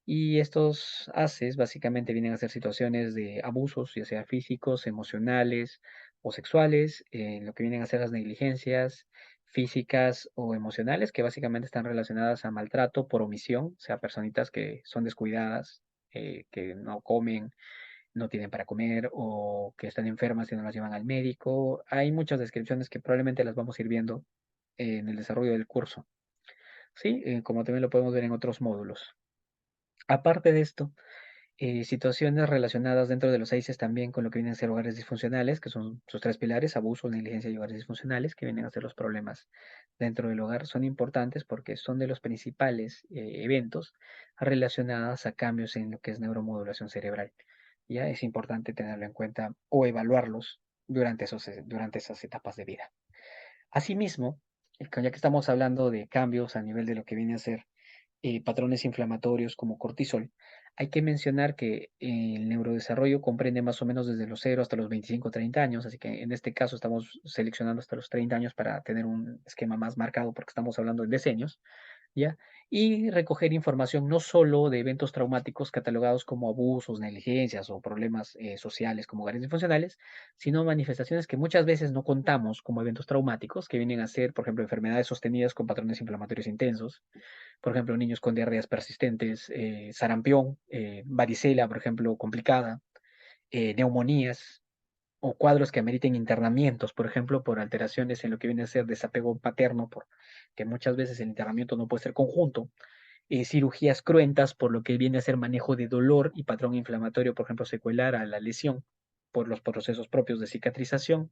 Y estos ACEs básicamente vienen a ser situaciones de abusos, ya sea físicos, emocionales o sexuales, lo que vienen a ser las negligencias físicas o emocionales, que básicamente están relacionadas a maltrato por omisión, o sea, personitas que son descuidadas, que no comen, no tienen para comer o que están enfermas y no las llevan al médico. Hay muchas descripciones que probablemente las vamos a ir viendo en el desarrollo del curso, ¿sí? Como también lo podemos ver en otros módulos. Aparte de esto, situaciones relacionadas dentro de los ACEs también con lo que vienen a ser hogares disfuncionales, que son sus tres pilares: abuso, negligencia y hogares disfuncionales, que vienen a ser los problemas dentro del hogar, son importantes porque son de los principales eventos relacionados a cambios en lo que es neuromodulación cerebral. Ya es importante tenerlo en cuenta o evaluarlos durante esas etapas de vida. Asimismo, ya que estamos hablando de cambios a nivel de lo que viene a ser patrones inflamatorios como cortisol, hay que mencionar que el neurodesarrollo comprende más o menos desde los 0 hasta los 25 o 30 años, así que en este caso estamos seleccionando hasta los 30 años para tener un esquema más marcado porque estamos hablando de decenios, ¿ya? Y recoger información no solo de eventos traumáticos catalogados como abusos, negligencias o problemas sociales como hogares disfuncionales, sino manifestaciones que muchas veces no contamos como eventos traumáticos, que vienen a ser, por ejemplo, enfermedades sostenidas con patrones inflamatorios intensos, por ejemplo, niños con diarreas persistentes, sarampión, varicela, por ejemplo, complicada, neumonías, o cuadros que ameriten internamientos, por ejemplo, por alteraciones en lo que viene a ser desapego paterno, por que muchas veces el internamiento no puede ser conjunto, cirugías cruentas, por lo que viene a ser manejo de dolor y patrón inflamatorio, por ejemplo, secuelar a la lesión por los procesos propios de cicatrización.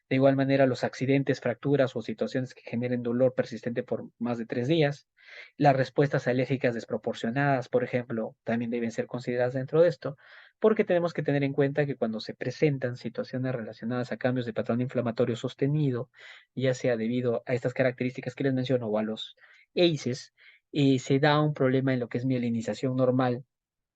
De igual manera, los accidentes, fracturas o situaciones que generen dolor persistente por más de 3 días. Las respuestas alérgicas desproporcionadas, por ejemplo, también deben ser consideradas dentro de esto, porque tenemos que tener en cuenta que cuando se presentan situaciones relacionadas a cambios de patrón inflamatorio sostenido, ya sea debido a estas características que les menciono o a los ACEs, se da un problema en lo que es mielinización normal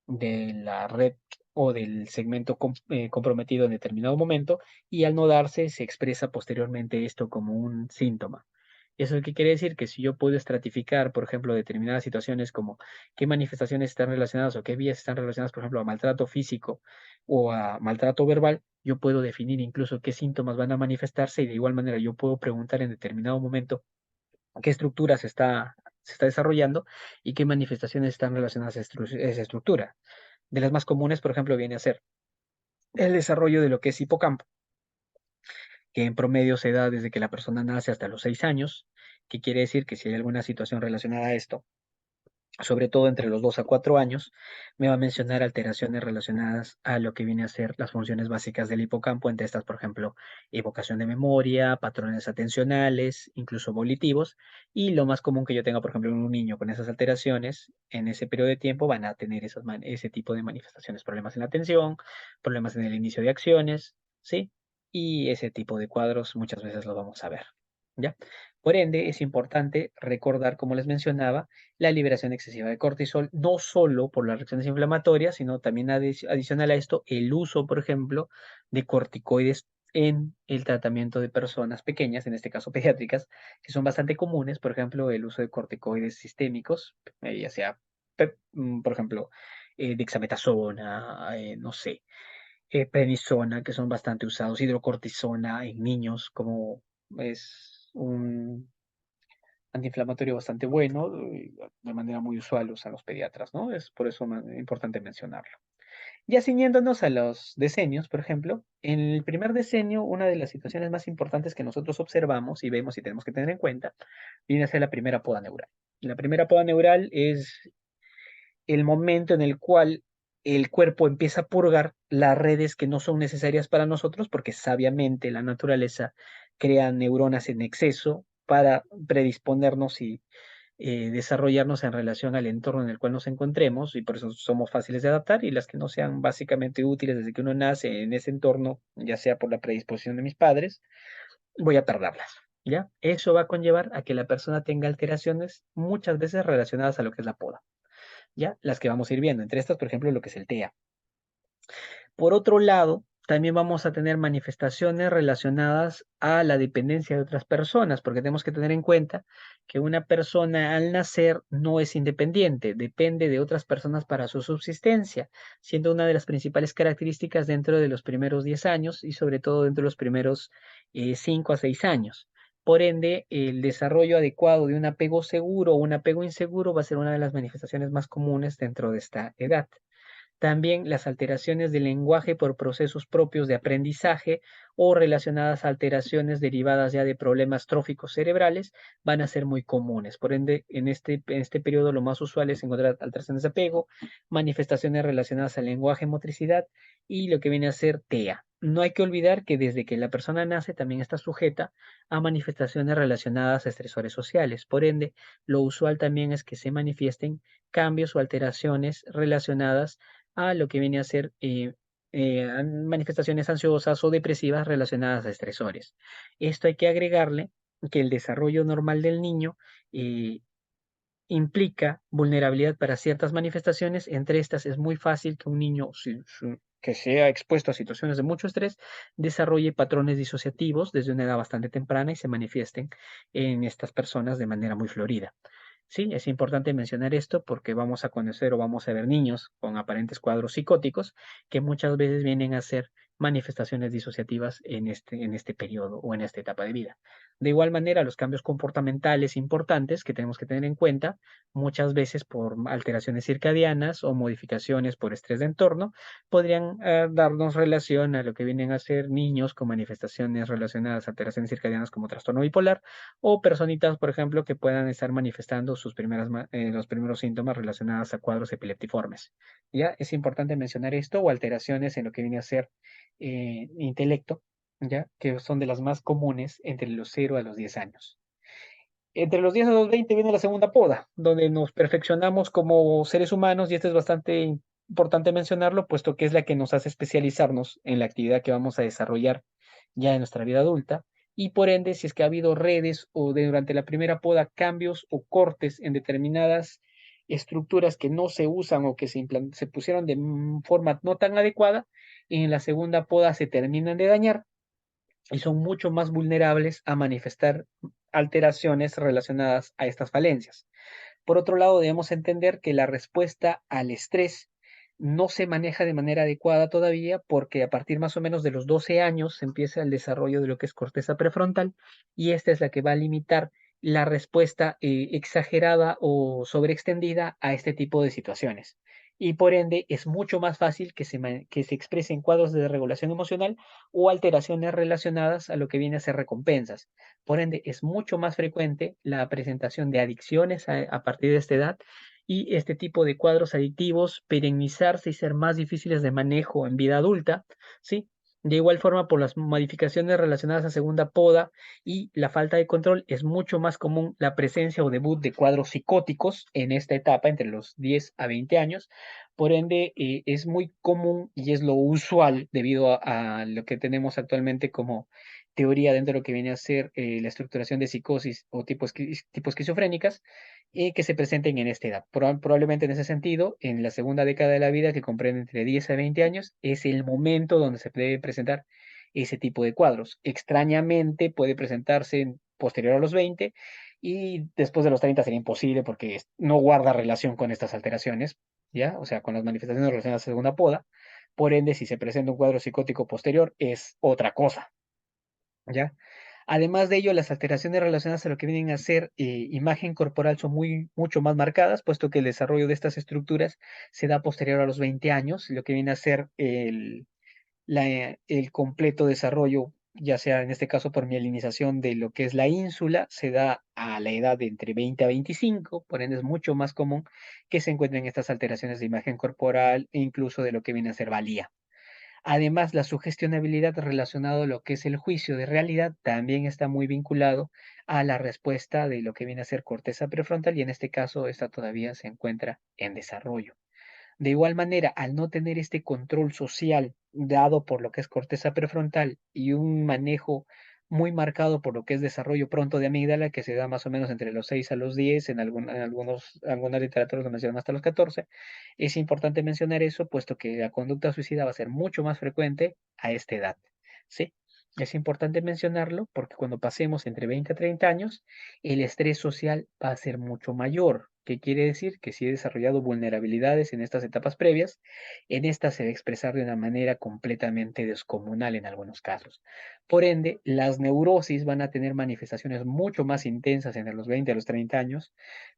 de la red o del segmento comprometido en determinado momento, y al no darse se expresa posteriormente esto como un síntoma. ¿Eso qué quiere decir? Que si yo puedo estratificar, por ejemplo, determinadas situaciones como qué manifestaciones están relacionadas o qué vías están relacionadas, por ejemplo, a maltrato físico o a maltrato verbal, yo puedo definir incluso qué síntomas van a manifestarse, y de igual manera yo puedo preguntar en determinado momento qué estructura se está desarrollando y qué manifestaciones están relacionadas a esa estructura. De las más comunes, por ejemplo, viene a ser el desarrollo de lo que es hipocampo, que en promedio se da desde que la persona nace hasta los 6 años, que quiere decir que si hay alguna situación relacionada a esto, sobre todo entre los 2 a 4 años, me va a mencionar alteraciones relacionadas a lo que viene a ser las funciones básicas del hipocampo, entre estas, por ejemplo, evocación de memoria, patrones atencionales, incluso volitivos, y lo más común que yo tenga, por ejemplo, en un niño con esas alteraciones, en ese periodo de tiempo van a tener ese tipo de manifestaciones, problemas en la atención, problemas en el inicio de acciones, ¿sí? Y ese tipo de cuadros muchas veces los vamos a ver, ¿ya? Por ende, es importante recordar, como les mencionaba, la liberación excesiva de cortisol, no solo por las reacciones inflamatorias, sino también adicional a esto, el uso, por ejemplo, de corticoides en el tratamiento de personas pequeñas, en este caso pediátricas, que son bastante comunes, por ejemplo, el uso de corticoides sistémicos, ya sea, por ejemplo, dexametasona, no sé, prednisona, que son bastante usados, hidrocortisona en niños, como es un antiinflamatorio bastante bueno, de manera muy usual lo usan los pediatras, ¿no? Es por eso importante mencionarlo. Ya ciñéndonos a los decenios, por ejemplo, en el primer decenio, una de las situaciones más importantes que nosotros observamos y vemos y tenemos que tener en cuenta, viene a ser la primera poda neural. La primera poda neural es el momento en el cual el cuerpo empieza a purgar las redes que no son necesarias para nosotros, porque sabiamente la naturaleza crea neuronas en exceso para predisponernos y desarrollarnos en relación al entorno en el cual nos encontremos, y por eso somos fáciles de adaptar, y las que no sean básicamente útiles desde que uno nace en ese entorno, ya sea por la predisposición de mis padres, voy a perderlas. ¿Ya? Eso va a conllevar a que la persona tenga alteraciones muchas veces relacionadas a lo que es la poda. ¿Ya? Las que vamos a ir viendo. Entre estas, por ejemplo, lo que es el TEA. Por otro lado, también vamos a tener manifestaciones relacionadas a la dependencia de otras personas, porque tenemos que tener en cuenta que una persona al nacer no es independiente, depende de otras personas para su subsistencia, siendo una de las principales características dentro de los primeros 10 años y sobre todo dentro de los primeros 5 a 6 años. Por ende, el desarrollo adecuado de un apego seguro o un apego inseguro va a ser una de las manifestaciones más comunes dentro de esta edad. También las alteraciones del lenguaje por procesos propios de aprendizaje o relacionadas a alteraciones derivadas ya de problemas tróficos cerebrales van a ser muy comunes. Por ende, en este periodo lo más usual es encontrar alteraciones de apego, manifestaciones relacionadas al lenguaje, motricidad y lo que viene a ser TEA. No hay que olvidar que desde que la persona nace también está sujeta a manifestaciones relacionadas a estresores sociales. Por ende, lo usual también es que se manifiesten cambios o alteraciones relacionadas a lo que viene a ser manifestaciones ansiosas o depresivas relacionadas a estresores. Esto hay que agregarle que el desarrollo normal del niño eh, implica vulnerabilidad para ciertas manifestaciones. Entre estas es muy fácil que un niño que sea expuesto a situaciones de mucho estrés desarrolle patrones disociativos desde una edad bastante temprana y se manifiesten en estas personas de manera muy florida. Sí, es importante mencionar esto porque vamos a conocer o vamos a ver niños con aparentes cuadros psicóticos que muchas veces vienen a ser manifestaciones disociativas en este periodo o en esta etapa de vida. De igual manera, los cambios comportamentales importantes que tenemos que tener en cuenta, muchas veces por alteraciones circadianas o modificaciones por estrés de entorno, podrían darnos relación a lo que vienen a ser niños con manifestaciones relacionadas a alteraciones circadianas como trastorno bipolar o personitas, por ejemplo, que puedan estar manifestando los primeros síntomas relacionados a cuadros epileptiformes. ¿Ya? Es importante mencionar esto o alteraciones en lo que viene a ser intelecto, ¿ya? Que son de las más comunes entre los 0 a los 10 años. Entre los 10 a los 20 viene la segunda poda, donde nos perfeccionamos como seres humanos y esto es bastante importante mencionarlo, puesto que es la que nos hace especializarnos en la actividad que vamos a desarrollar ya en nuestra vida adulta y por ende, si es que ha habido redes o durante la primera poda cambios o cortes en determinadas estructuras que no se usan o que se pusieron de forma no tan adecuada, en la segunda poda se terminan de dañar y son mucho más vulnerables a manifestar alteraciones relacionadas a estas falencias. Por otro lado, debemos entender que la respuesta al estrés no se maneja de manera adecuada todavía porque a partir más o menos de los 12 años se empieza el desarrollo de lo que es corteza prefrontal y esta es la que va a limitar la respuesta exagerada o sobreextendida a este tipo de situaciones. Y por ende es mucho más fácil que se expresen cuadros de regulación emocional o alteraciones relacionadas a lo que viene a ser recompensas. Por ende, es mucho más frecuente la presentación de adicciones a partir de esta edad y este tipo de cuadros adictivos perennizarse y ser más difíciles de manejo en vida adulta, ¿sí? De igual forma, por las modificaciones relacionadas a segunda poda y la falta de control, es mucho más común la presencia o debut de cuadros psicóticos en esta etapa, entre los 10 a 20 años. Por ende, es muy común y es lo usual debido a lo que tenemos actualmente como teoría dentro de lo que viene a ser la estructuración de psicosis o tipo esquizofrénicas que se presenten en esta edad. Probablemente en ese sentido, en la segunda década de la vida, que comprende entre 10 a 20 años, es el momento donde se debe presentar ese tipo de cuadros. Extrañamente puede presentarse posterior a los 20 y después de los 30 sería imposible porque no guarda relación con estas alteraciones, ¿ya? O sea, con las manifestaciones relacionadas a la segunda poda. Por ende, si se presenta un cuadro psicótico posterior, es otra cosa, ¿ya? Además de ello, las alteraciones relacionadas a lo que vienen a ser imagen corporal son mucho más marcadas, puesto que el desarrollo de estas estructuras se da posterior a los 20 años, lo que viene a ser el completo desarrollo, ya sea en este caso por mielinización de lo que es la ínsula, se da a la edad de entre 20 a 25, por ende es mucho más común que se encuentren estas alteraciones de imagen corporal e incluso de lo que viene a ser valía. Además, la sugestionabilidad relacionado a lo que es el juicio de realidad también está muy vinculado a la respuesta de lo que viene a ser corteza prefrontal y en este caso esta todavía se encuentra en desarrollo. De igual manera, al no tener este control social dado por lo que es corteza prefrontal y un manejo muy marcado por lo que es desarrollo pronto de amígdala, que se da más o menos entre los 6 a los 10, algunas literaturas lo mencionan hasta los 14, es importante mencionar eso, puesto que la conducta suicida va a ser mucho más frecuente a esta edad, ¿sí? Es importante mencionarlo porque cuando pasemos entre 20 a 30 años, el estrés social va a ser mucho mayor. ¿Qué quiere decir? Que si he desarrollado vulnerabilidades en estas etapas previas, en estas se va a expresar de una manera completamente descomunal en algunos casos. Por ende, las neurosis van a tener manifestaciones mucho más intensas entre los 20 a los 30 años,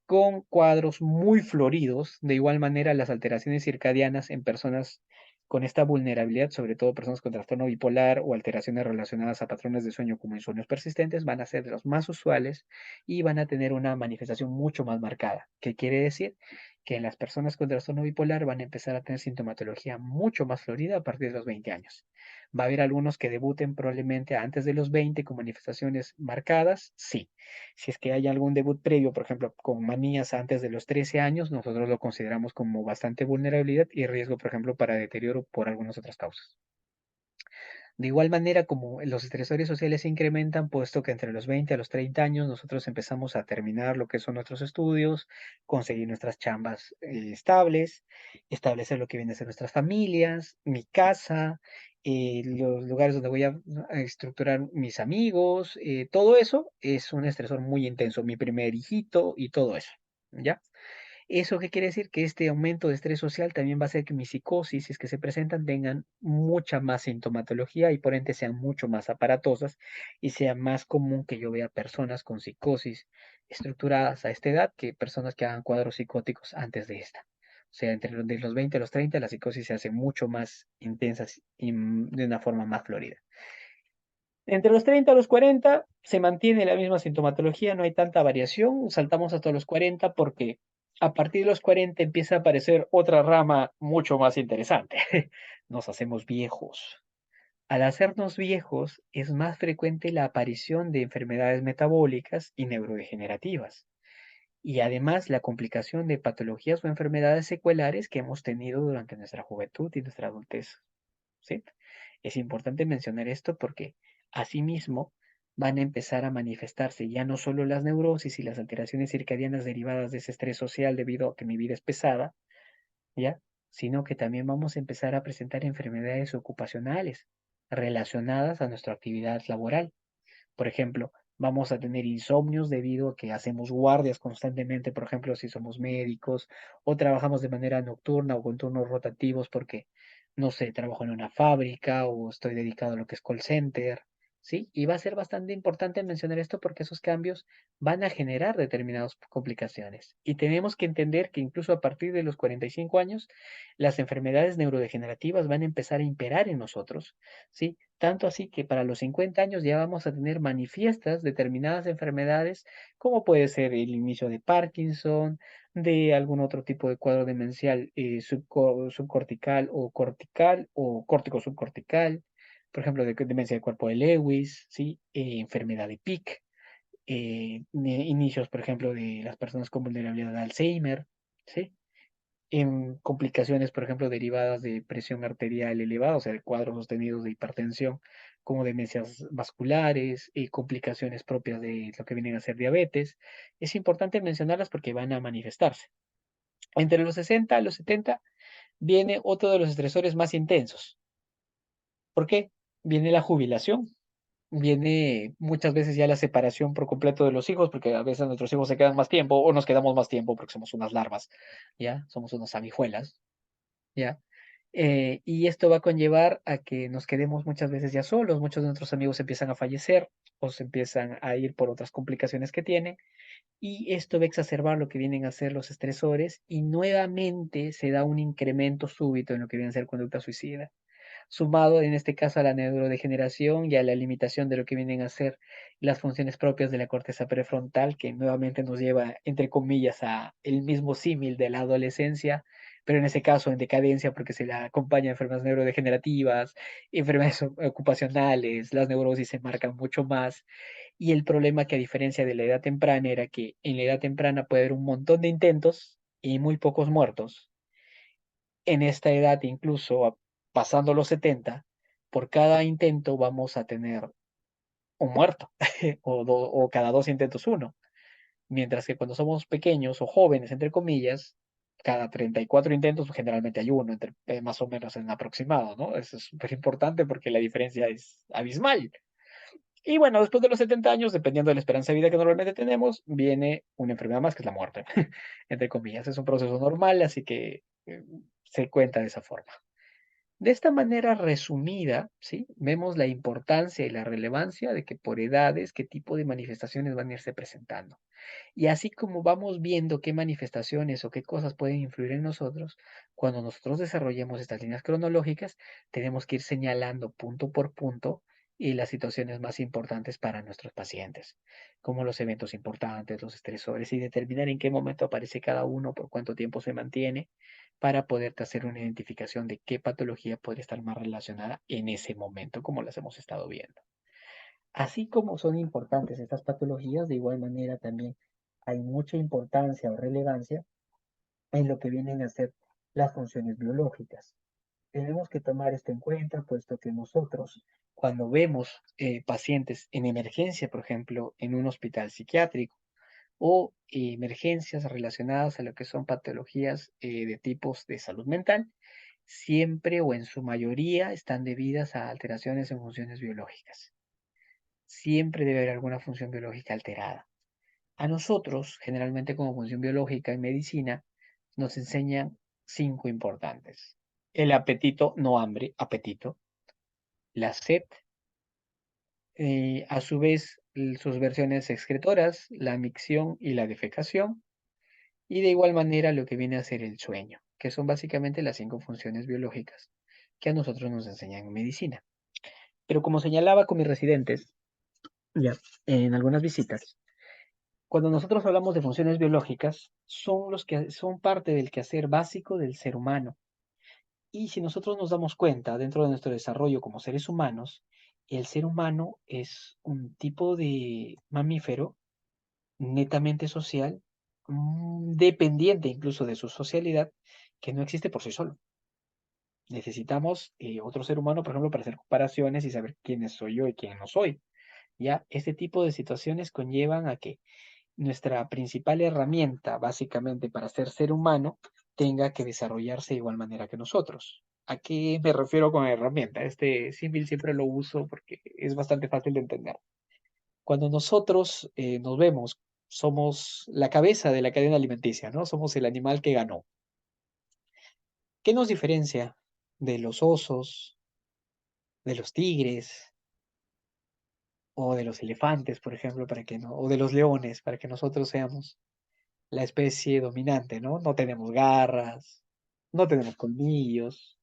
con cuadros muy floridos. De igual manera, las alteraciones circadianas en personas con esta vulnerabilidad, sobre todo personas con trastorno bipolar o alteraciones relacionadas a patrones de sueño como insomnios persistentes, van a ser de los más usuales y van a tener una manifestación mucho más marcada. ¿Qué quiere decir? Que en las personas con trastorno bipolar van a empezar a tener sintomatología mucho más florida a partir de los 20 años. Va a haber algunos que debuten probablemente antes de los 20 con manifestaciones marcadas, sí. Si es que hay algún debut previo, por ejemplo, con manías antes de los 13 años, nosotros lo consideramos como bastante vulnerabilidad y riesgo, por ejemplo, para deterioro por algunas otras causas. De igual manera, como los estresores sociales se incrementan, puesto que entre los 20 a los 30 años nosotros empezamos a terminar lo que son nuestros estudios, conseguir nuestras chambas estables, establecer lo que viene a ser nuestras familias, mi casa, los lugares donde voy a estructurar mis amigos, todo eso es un estresor muy intenso, mi primer hijito y todo eso. ¿ya? ¿Eso qué quiere decir? Que este aumento de estrés social también va a hacer que mis psicosis, si es que se presentan, tengan mucha más sintomatología y por ende sean mucho más aparatosas y sea más común que yo vea personas con psicosis estructuradas a esta edad que personas que hagan cuadros psicóticos antes de esta. O sea, entre de los 20 a los 30 la psicosis se hace mucho más intensa y de una forma más florida. Entre los 30 a los 40 se mantiene la misma sintomatología, no hay tanta variación, saltamos hasta los 40 porque a partir de los 40 empieza a aparecer otra rama mucho más interesante. Nos hacemos viejos. Al hacernos viejos es más frecuente la aparición de enfermedades metabólicas y neurodegenerativas y además la complicación de patologías o enfermedades secuelares que hemos tenido durante nuestra juventud y nuestra adultez. ¿Sí? Es importante mencionar esto porque asimismo van a empezar a manifestarse ya no solo las neurosis y las alteraciones circadianas derivadas de ese estrés social debido a que mi vida es pesada, ¿ya? Sino que también vamos a empezar a presentar enfermedades ocupacionales relacionadas a nuestra actividad laboral. Por ejemplo, vamos a tener insomnios debido a que hacemos guardias constantemente, por ejemplo, si somos médicos o trabajamos de manera nocturna o con turnos rotativos porque, no sé, trabajo en una fábrica o estoy dedicado a lo que es call center, ¿sí? Y va a ser bastante importante mencionar esto porque esos cambios van a generar determinadas complicaciones. Y tenemos que entender que incluso a partir de los 45 años, las enfermedades neurodegenerativas van a empezar a imperar en nosotros, ¿sí? Tanto así que para los 50 años ya vamos a tener manifiestas determinadas enfermedades, como puede ser el inicio de Parkinson, de algún otro tipo de cuadro demencial subcortical o cortical o córtico subcortical, por ejemplo, de demencia del cuerpo de Lewis, ¿sí? Enfermedad de Pick, inicios, por ejemplo, de las personas con vulnerabilidad de Alzheimer, ¿sí? En complicaciones, por ejemplo, derivadas de presión arterial elevada, o sea, de cuadros sostenidos de hipertensión, como demencias vasculares y complicaciones propias de lo que vienen a ser diabetes. Es importante mencionarlas porque van a manifestarse. Entre los 60 a los 70 viene otro de los estresores más intensos. ¿Por qué? Viene la jubilación. Viene muchas veces ya la separación por completo de los hijos, porque a veces nuestros hijos se quedan más tiempo o nos quedamos más tiempo porque somos unas larvas, ¿ya? Somos unas abijuelas. ¿Ya? Y esto va a conllevar a que nos quedemos muchas veces ya solos, muchos de nuestros amigos empiezan a fallecer o se empiezan a ir por otras complicaciones que tienen, y esto va a exacerbar lo que vienen a ser los estresores y nuevamente se da un incremento súbito en lo que viene a ser conducta suicida sumado en este caso a la neurodegeneración y a la limitación de lo que vienen a ser las funciones propias de la corteza prefrontal, que nuevamente nos lleva, entre comillas, a el mismo símil de la adolescencia, pero en ese caso en decadencia porque se la acompaña enfermedades neurodegenerativas, enfermedades ocupacionales, las neurosis se marcan mucho más. Y el problema que a diferencia de la edad temprana era que en la edad temprana puede haber un montón de intentos y muy pocos muertos en esta edad, incluso pasando los 70, por cada intento vamos a tener un muerto o cada dos intentos uno. Mientras que cuando somos pequeños o jóvenes, entre comillas, cada 34 intentos generalmente hay uno, más o menos en aproximado, ¿no? Eso es súper importante porque la diferencia es abismal. Y bueno, después de los 70 años, dependiendo de la esperanza de vida que normalmente tenemos, viene una enfermedad más que es la muerte, entre comillas. Es un proceso normal, así que se cuenta de esa forma. De esta manera resumida, ¿sí? Vemos la importancia y la relevancia de que por edades, qué tipo de manifestaciones van a irse presentando. Y así como vamos viendo qué manifestaciones o qué cosas pueden influir en nosotros, cuando nosotros desarrollemos estas líneas cronológicas, tenemos que ir señalando punto por punto y las situaciones más importantes para nuestros pacientes, como los eventos importantes, los estresores y determinar en qué momento aparece cada uno, por cuánto tiempo se mantiene, para poderte hacer una identificación de qué patología puede estar más relacionada en ese momento, como las hemos estado viendo. Así como son importantes estas patologías, de igual manera también hay mucha importancia o relevancia en lo que vienen a ser las funciones biológicas. Tenemos que tomar esto en cuenta, puesto que nosotros, cuando vemos pacientes en emergencia, por ejemplo, en un hospital psiquiátrico, o emergencias relacionadas a lo que son patologías de tipos de salud mental, siempre o en su mayoría están debidas a alteraciones en funciones biológicas. Siempre debe haber alguna función biológica alterada. A nosotros, generalmente como función biológica en medicina, nos enseñan 5 importantes. El apetito, no hambre, apetito. La sed, a su vez, sus versiones excretoras, la micción y la defecación. Y de igual manera lo que viene a ser el sueño, que son básicamente las 5 funciones biológicas que a nosotros nos enseñan en medicina. Pero como señalaba con mis residentes, ya, en algunas visitas, cuando nosotros hablamos de funciones biológicas, son los que son parte del quehacer básico del ser humano. Y si nosotros nos damos cuenta dentro de nuestro desarrollo como seres humanos, el ser humano es un tipo de mamífero netamente social, dependiente incluso de su socialidad, que no existe por sí solo. Necesitamos otro ser humano, por ejemplo, para hacer comparaciones y saber quién soy yo y quién no soy. Ya, este tipo de situaciones conllevan a que nuestra principal herramienta, básicamente, para ser humano, tenga que desarrollarse de igual manera que nosotros. ¿A qué me refiero con herramienta? Este símil siempre lo uso porque es bastante fácil de entender. Cuando nosotros nos vemos, somos la cabeza de la cadena alimenticia, ¿no? Somos el animal que ganó. ¿Qué nos diferencia de los osos, de los tigres o de los elefantes, por ejemplo, para que no, o de los leones, para que nosotros seamos la especie dominante, ¿no? No tenemos garras, no tenemos colmillos,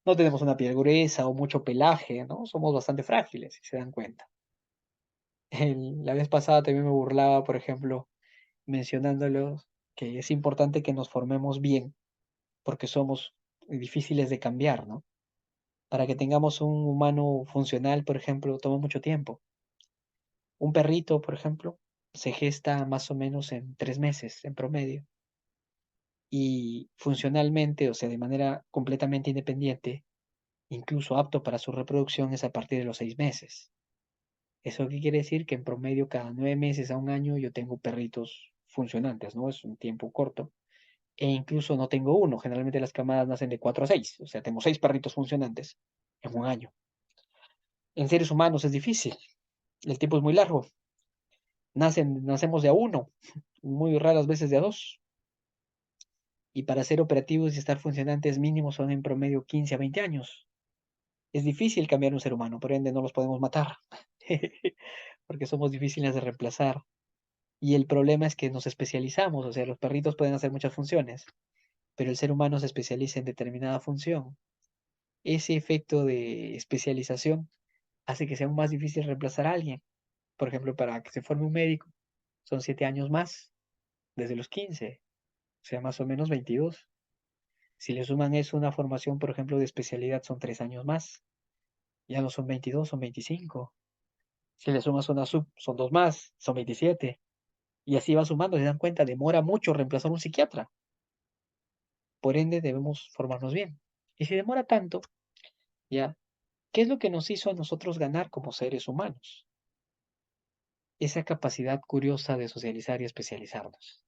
no tenemos una piel gruesa o mucho pelaje, ¿no? Somos bastante frágiles, si se dan cuenta. La vez pasada también me burlaba, por ejemplo, mencionándolos que es importante que nos formemos bien, porque somos difíciles de cambiar, ¿no? Para que tengamos un humano funcional, por ejemplo, toma mucho tiempo. Un perrito, por ejemplo, se gesta más o menos en 3 meses en promedio. Y funcionalmente, o sea, de manera completamente independiente, incluso apto para su reproducción, es a partir de los 6 meses. ¿Eso qué quiere decir? Que en promedio cada 9 meses a un año yo tengo perritos funcionantes, ¿no? Es un tiempo corto. E incluso no tengo uno, generalmente las camadas nacen de 4 a 6, o sea, tengo 6 perritos funcionantes en un año. En seres humanos es difícil, el tiempo es muy largo. Nacemos de a uno, muy raras veces de a dos. Y para ser operativos y estar funcionantes mínimos son en promedio 15 a 20 años. Es difícil cambiar un ser humano, por ende no los podemos matar, porque somos difíciles de reemplazar. Y el problema es que nos especializamos, o sea, los perritos pueden hacer muchas funciones, pero el ser humano se especializa en determinada función. Ese efecto de especialización hace que sea aún más difícil reemplazar a alguien. Por ejemplo, para que se forme un médico, son 7 años más, desde los 15, o sea, más o menos 22. Si le suman eso una formación, por ejemplo, de especialidad, son 3 años más. Ya no son 22, son 25. Si le sumas una sub, son 2 más, son 27. Y así va sumando, se dan cuenta, demora mucho reemplazar un psiquiatra. Por ende, debemos formarnos bien. Y si demora tanto, ya, ¿qué es lo que nos hizo a nosotros ganar como seres humanos? Esa capacidad curiosa de socializar y especializarnos.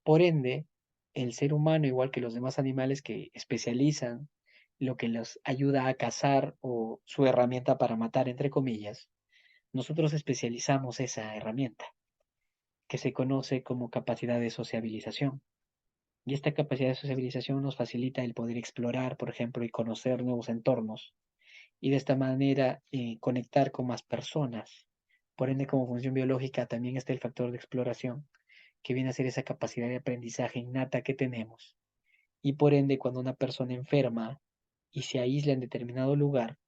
Por ende, el ser humano, igual que los demás animales que especializan, lo que los ayuda a cazar o su herramienta para matar, entre comillas, nosotros especializamos esa herramienta, que se conoce como capacidad de sociabilización. Y esta capacidad de sociabilización nos facilita el poder explorar, por ejemplo, y conocer nuevos entornos, y de esta manera conectar con más personas. Por ende, como función biológica, también está el factor de exploración, que viene a ser esa capacidad de aprendizaje innata que tenemos. Y por ende, cuando una persona enferma y se aísla en determinado lugar,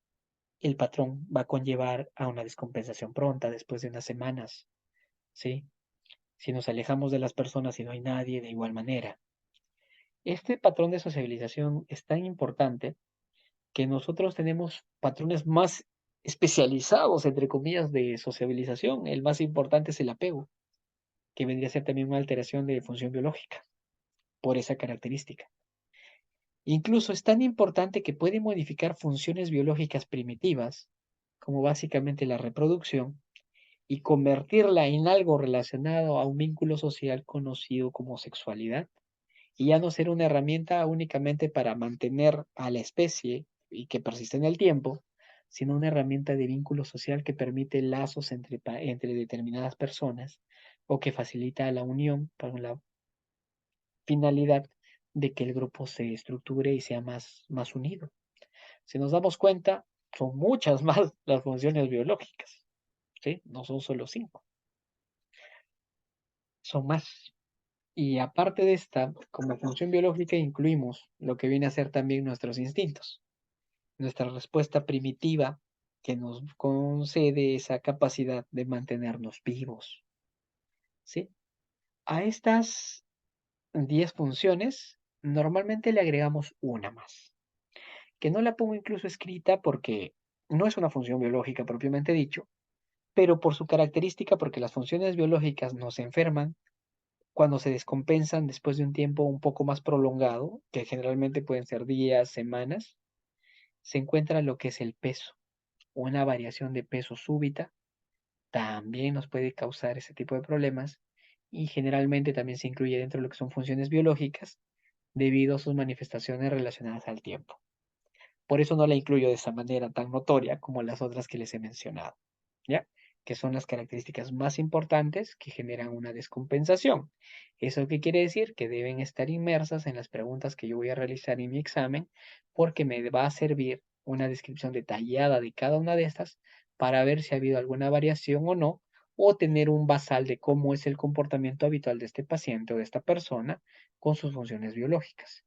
el patrón va a conllevar a una descompensación pronta después de unas semanas, ¿sí? Si nos alejamos de las personas y no hay nadie, de igual manera. Este patrón de sociabilización es tan importante que nosotros tenemos patrones más especializados, entre comillas, de sociabilización. El más importante es el apego, que vendría a ser también una alteración de función biológica por esa característica. Incluso es tan importante que puede modificar funciones biológicas primitivas, como básicamente la reproducción, y convertirla en algo relacionado a un vínculo social conocido como sexualidad, y ya no ser una herramienta únicamente para mantener a la especie y que persiste en el tiempo, sino una herramienta de vínculo social que permite lazos entre determinadas personas o que facilita la unión para la finalidad de que el grupo se estructure y sea más unido. Si nos damos cuenta, son muchas más las funciones biológicas, ¿sí? No son solo 5, son más. Y aparte de esta, como función biológica incluimos lo que viene a ser también nuestros instintos, nuestra respuesta primitiva que nos concede esa capacidad de mantenernos vivos, ¿sí? A estas 10 funciones, normalmente le agregamos una más, que no la pongo incluso escrita porque no es una función biológica propiamente dicho, pero por su característica, porque las funciones biológicas nos enferman cuando se descompensan después de un tiempo un poco más prolongado, que generalmente pueden ser días, semanas, se encuentra lo que es el peso. Una variación de peso súbita también nos puede causar ese tipo de problemas y generalmente también se incluye dentro de lo que son funciones biológicas debido a sus manifestaciones relacionadas al tiempo. Por eso no la incluyo de esa manera tan notoria como las otras que les he mencionado, ¿ya? Que son las características más importantes que generan una descompensación. ¿Eso qué quiere decir? Que deben estar inmersas en las preguntas que yo voy a realizar en mi examen, porque me va a servir una descripción detallada de cada una de estas para ver si ha habido alguna variación o no, o tener un basal de cómo es el comportamiento habitual de este paciente o de esta persona con sus funciones biológicas.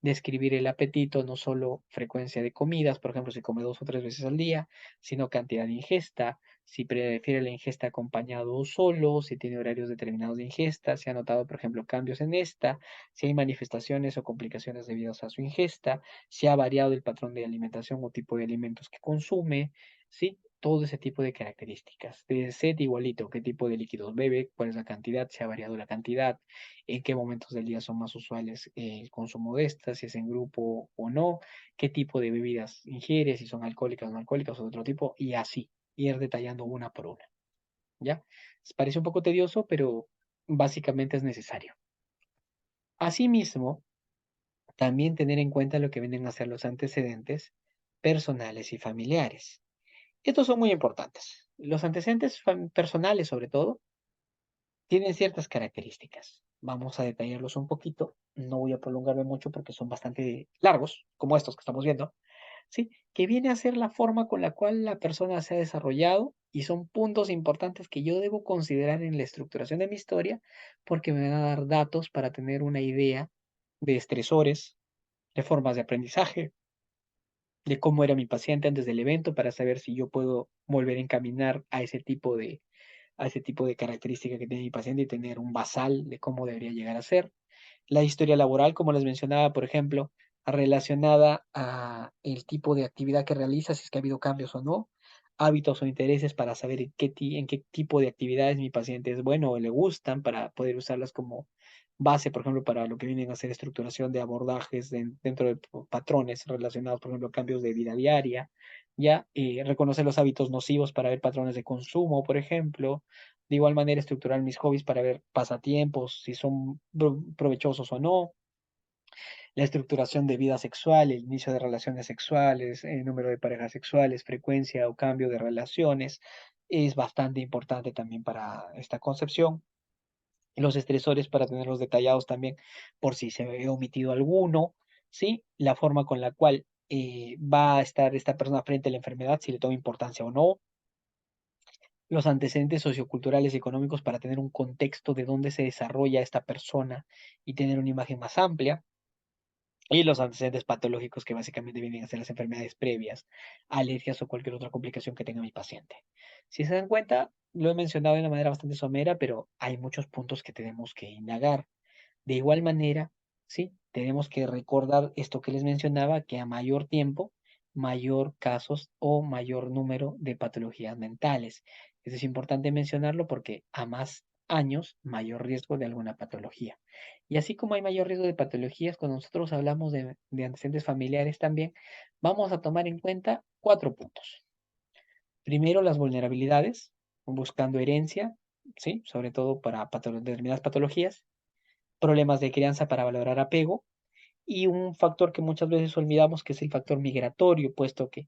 Describir el apetito, no solo frecuencia de comidas, por ejemplo, si come 2 o 3 veces al día, sino cantidad de ingesta, si prefiere la ingesta acompañado o solo, si tiene horarios determinados de ingesta, si ha notado, por ejemplo, cambios en esta, si hay manifestaciones o complicaciones debidas a su ingesta, si ha variado el patrón de alimentación o tipo de alimentos que consume, ¿sí? Todo ese tipo de características. De sed igualito, qué tipo de líquidos bebe, cuál es la cantidad, si ha variado la cantidad, en qué momentos del día son más usuales el consumo de estas, si es en grupo o no, qué tipo de bebidas ingiere, si son alcohólicas o no alcohólicas o de otro tipo, y así, ir detallando una por una, ¿ya? Parece un poco tedioso, pero básicamente es necesario. Asimismo, también tener en cuenta lo que vienen a ser los antecedentes personales y familiares. Estos son muy importantes. Los antecedentes personales, sobre todo, tienen ciertas características. Vamos a detallarlos un poquito. No voy a prolongarme mucho porque son bastante largos, como estos que estamos viendo, ¿sí? Que viene a ser la forma con la cual la persona se ha desarrollado y son puntos importantes que yo debo considerar en la estructuración de mi historia porque me van a dar datos para tener una idea de estresores, de formas de aprendizaje, de cómo era mi paciente antes del evento para saber si yo puedo volver a encaminar a ese tipo de característica que tiene mi paciente y tener un basal de cómo debería llegar a ser. La historia laboral, como les mencionaba, por ejemplo, relacionada a el tipo de actividad que realiza, si es que ha habido cambios o no, hábitos o intereses para saber en qué tipo de actividades mi paciente es bueno o le gustan para poder usarlas como base, por ejemplo, para lo que vienen a ser estructuración de abordajes dentro de patrones relacionados, por ejemplo, a cambios de vida diaria, ya reconocer los hábitos nocivos para ver patrones de consumo, por ejemplo, de igual manera estructurar mis hobbies para ver pasatiempos, si son provechosos o no, la estructuración de vida sexual, el inicio de relaciones sexuales, el número de parejas sexuales, frecuencia o cambio de relaciones, es bastante importante también para esta concepción. Los estresores para tenerlos detallados también por si se ve omitido alguno, ¿sí? La forma con la cual va a estar esta persona frente a la enfermedad, si le toma importancia o no, los antecedentes socioculturales y económicos para tener un contexto de dónde se desarrolla esta persona y tener una imagen más amplia. Y los antecedentes patológicos que básicamente vienen a ser las enfermedades previas, alergias o cualquier otra complicación que tenga mi paciente. Si se dan cuenta, lo he mencionado de una manera bastante somera, pero hay muchos puntos que tenemos que indagar. De igual manera, sí, tenemos que recordar esto que les mencionaba, que a mayor tiempo, mayor casos o mayor número de patologías mentales. Eso es importante mencionarlo porque a más años, mayor riesgo de alguna patología. Y así como hay mayor riesgo de patologías, cuando nosotros hablamos de antecedentes familiares también, vamos a tomar en cuenta 4 puntos. Primero, las vulnerabilidades, buscando herencia, ¿sí? Sobre todo para determinadas patologías, problemas de crianza para valorar apego y un factor que muchas veces olvidamos que es el factor migratorio, puesto que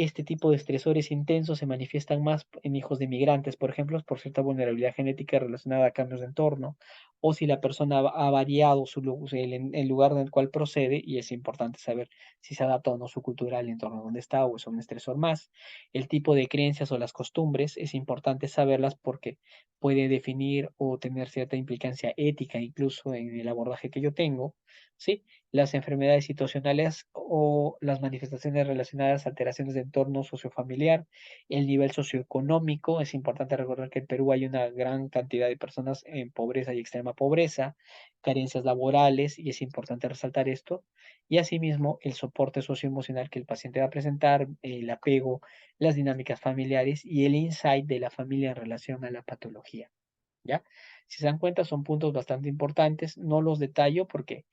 este tipo de estresores intensos se manifiestan más en hijos de migrantes, por ejemplo, por cierta vulnerabilidad genética relacionada a cambios de entorno, o si la persona ha variado el lugar del cual procede, y es importante saber si se adapta o no su cultura al entorno donde está o es un estresor más. El tipo de creencias o las costumbres, es importante saberlas porque puede definir o tener cierta implicancia ética incluso en el abordaje que yo tengo, ¿sí? Las enfermedades situacionales o las manifestaciones relacionadas a alteraciones de entorno sociofamiliar, el nivel socioeconómico. Es importante recordar que en Perú hay una gran cantidad de personas en pobreza y extrema pobreza, carencias laborales, y es importante resaltar esto. Y asimismo, el soporte socioemocional que el paciente va a presentar, el apego, las dinámicas familiares y el insight de la familia en relación a la patología. ¿Ya? Si se dan cuenta, son puntos bastante importantes. No los detallo porque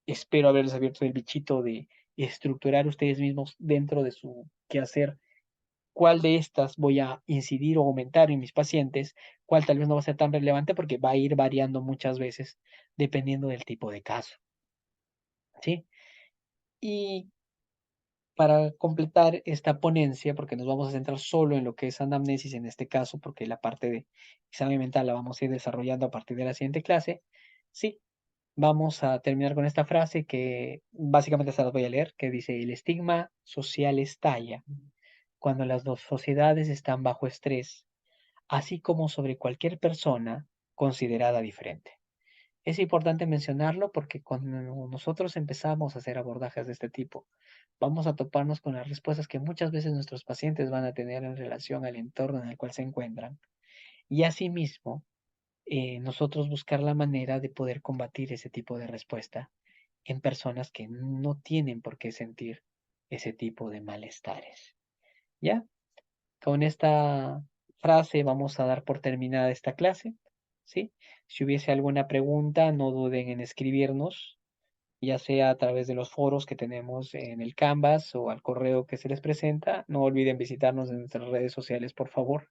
espero haberles abierto el bichito de estructurar ustedes mismos dentro de su quehacer cuál de estas voy a incidir o aumentar en mis pacientes, cuál tal vez no va a ser tan relevante porque va a ir variando muchas veces dependiendo del tipo de caso, ¿sí? Y para completar esta ponencia, porque nos vamos a centrar solo en lo que es anamnesis en este caso, porque la parte de examen mental la vamos a ir desarrollando a partir de la siguiente clase, sí, vamos a terminar con esta frase que básicamente se las voy a leer, que dice: el estigma social estalla cuando las dos sociedades están bajo estrés, así como sobre cualquier persona considerada diferente. Es importante mencionarlo porque cuando nosotros empezamos a hacer abordajes de este tipo, vamos a toparnos con las respuestas que muchas veces nuestros pacientes van a tener en relación al entorno en el cual se encuentran. Y asimismo, nosotros buscar la manera de poder combatir ese tipo de respuesta en personas que no tienen por qué sentir ese tipo de malestares. ¿Ya? Con esta frase vamos a dar por terminada esta clase, ¿sí? Si hubiese alguna pregunta, no duden en escribirnos, ya sea a través de los foros que tenemos en el Canvas o al correo que se les presenta. No olviden visitarnos en nuestras redes sociales, por favor.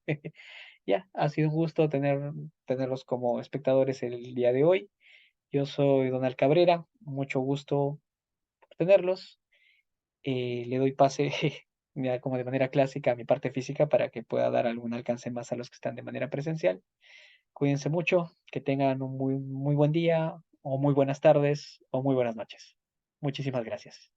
Ya, ha sido un gusto tenerlos como espectadores el día de hoy. Yo soy Donald Cabrera, mucho gusto por tenerlos. Le doy pase ya como de manera clásica a mi parte física para que pueda dar algún alcance más a los que están de manera presencial. Cuídense mucho, que tengan un muy buen día, o muy buenas tardes, o muy buenas noches. Muchísimas gracias.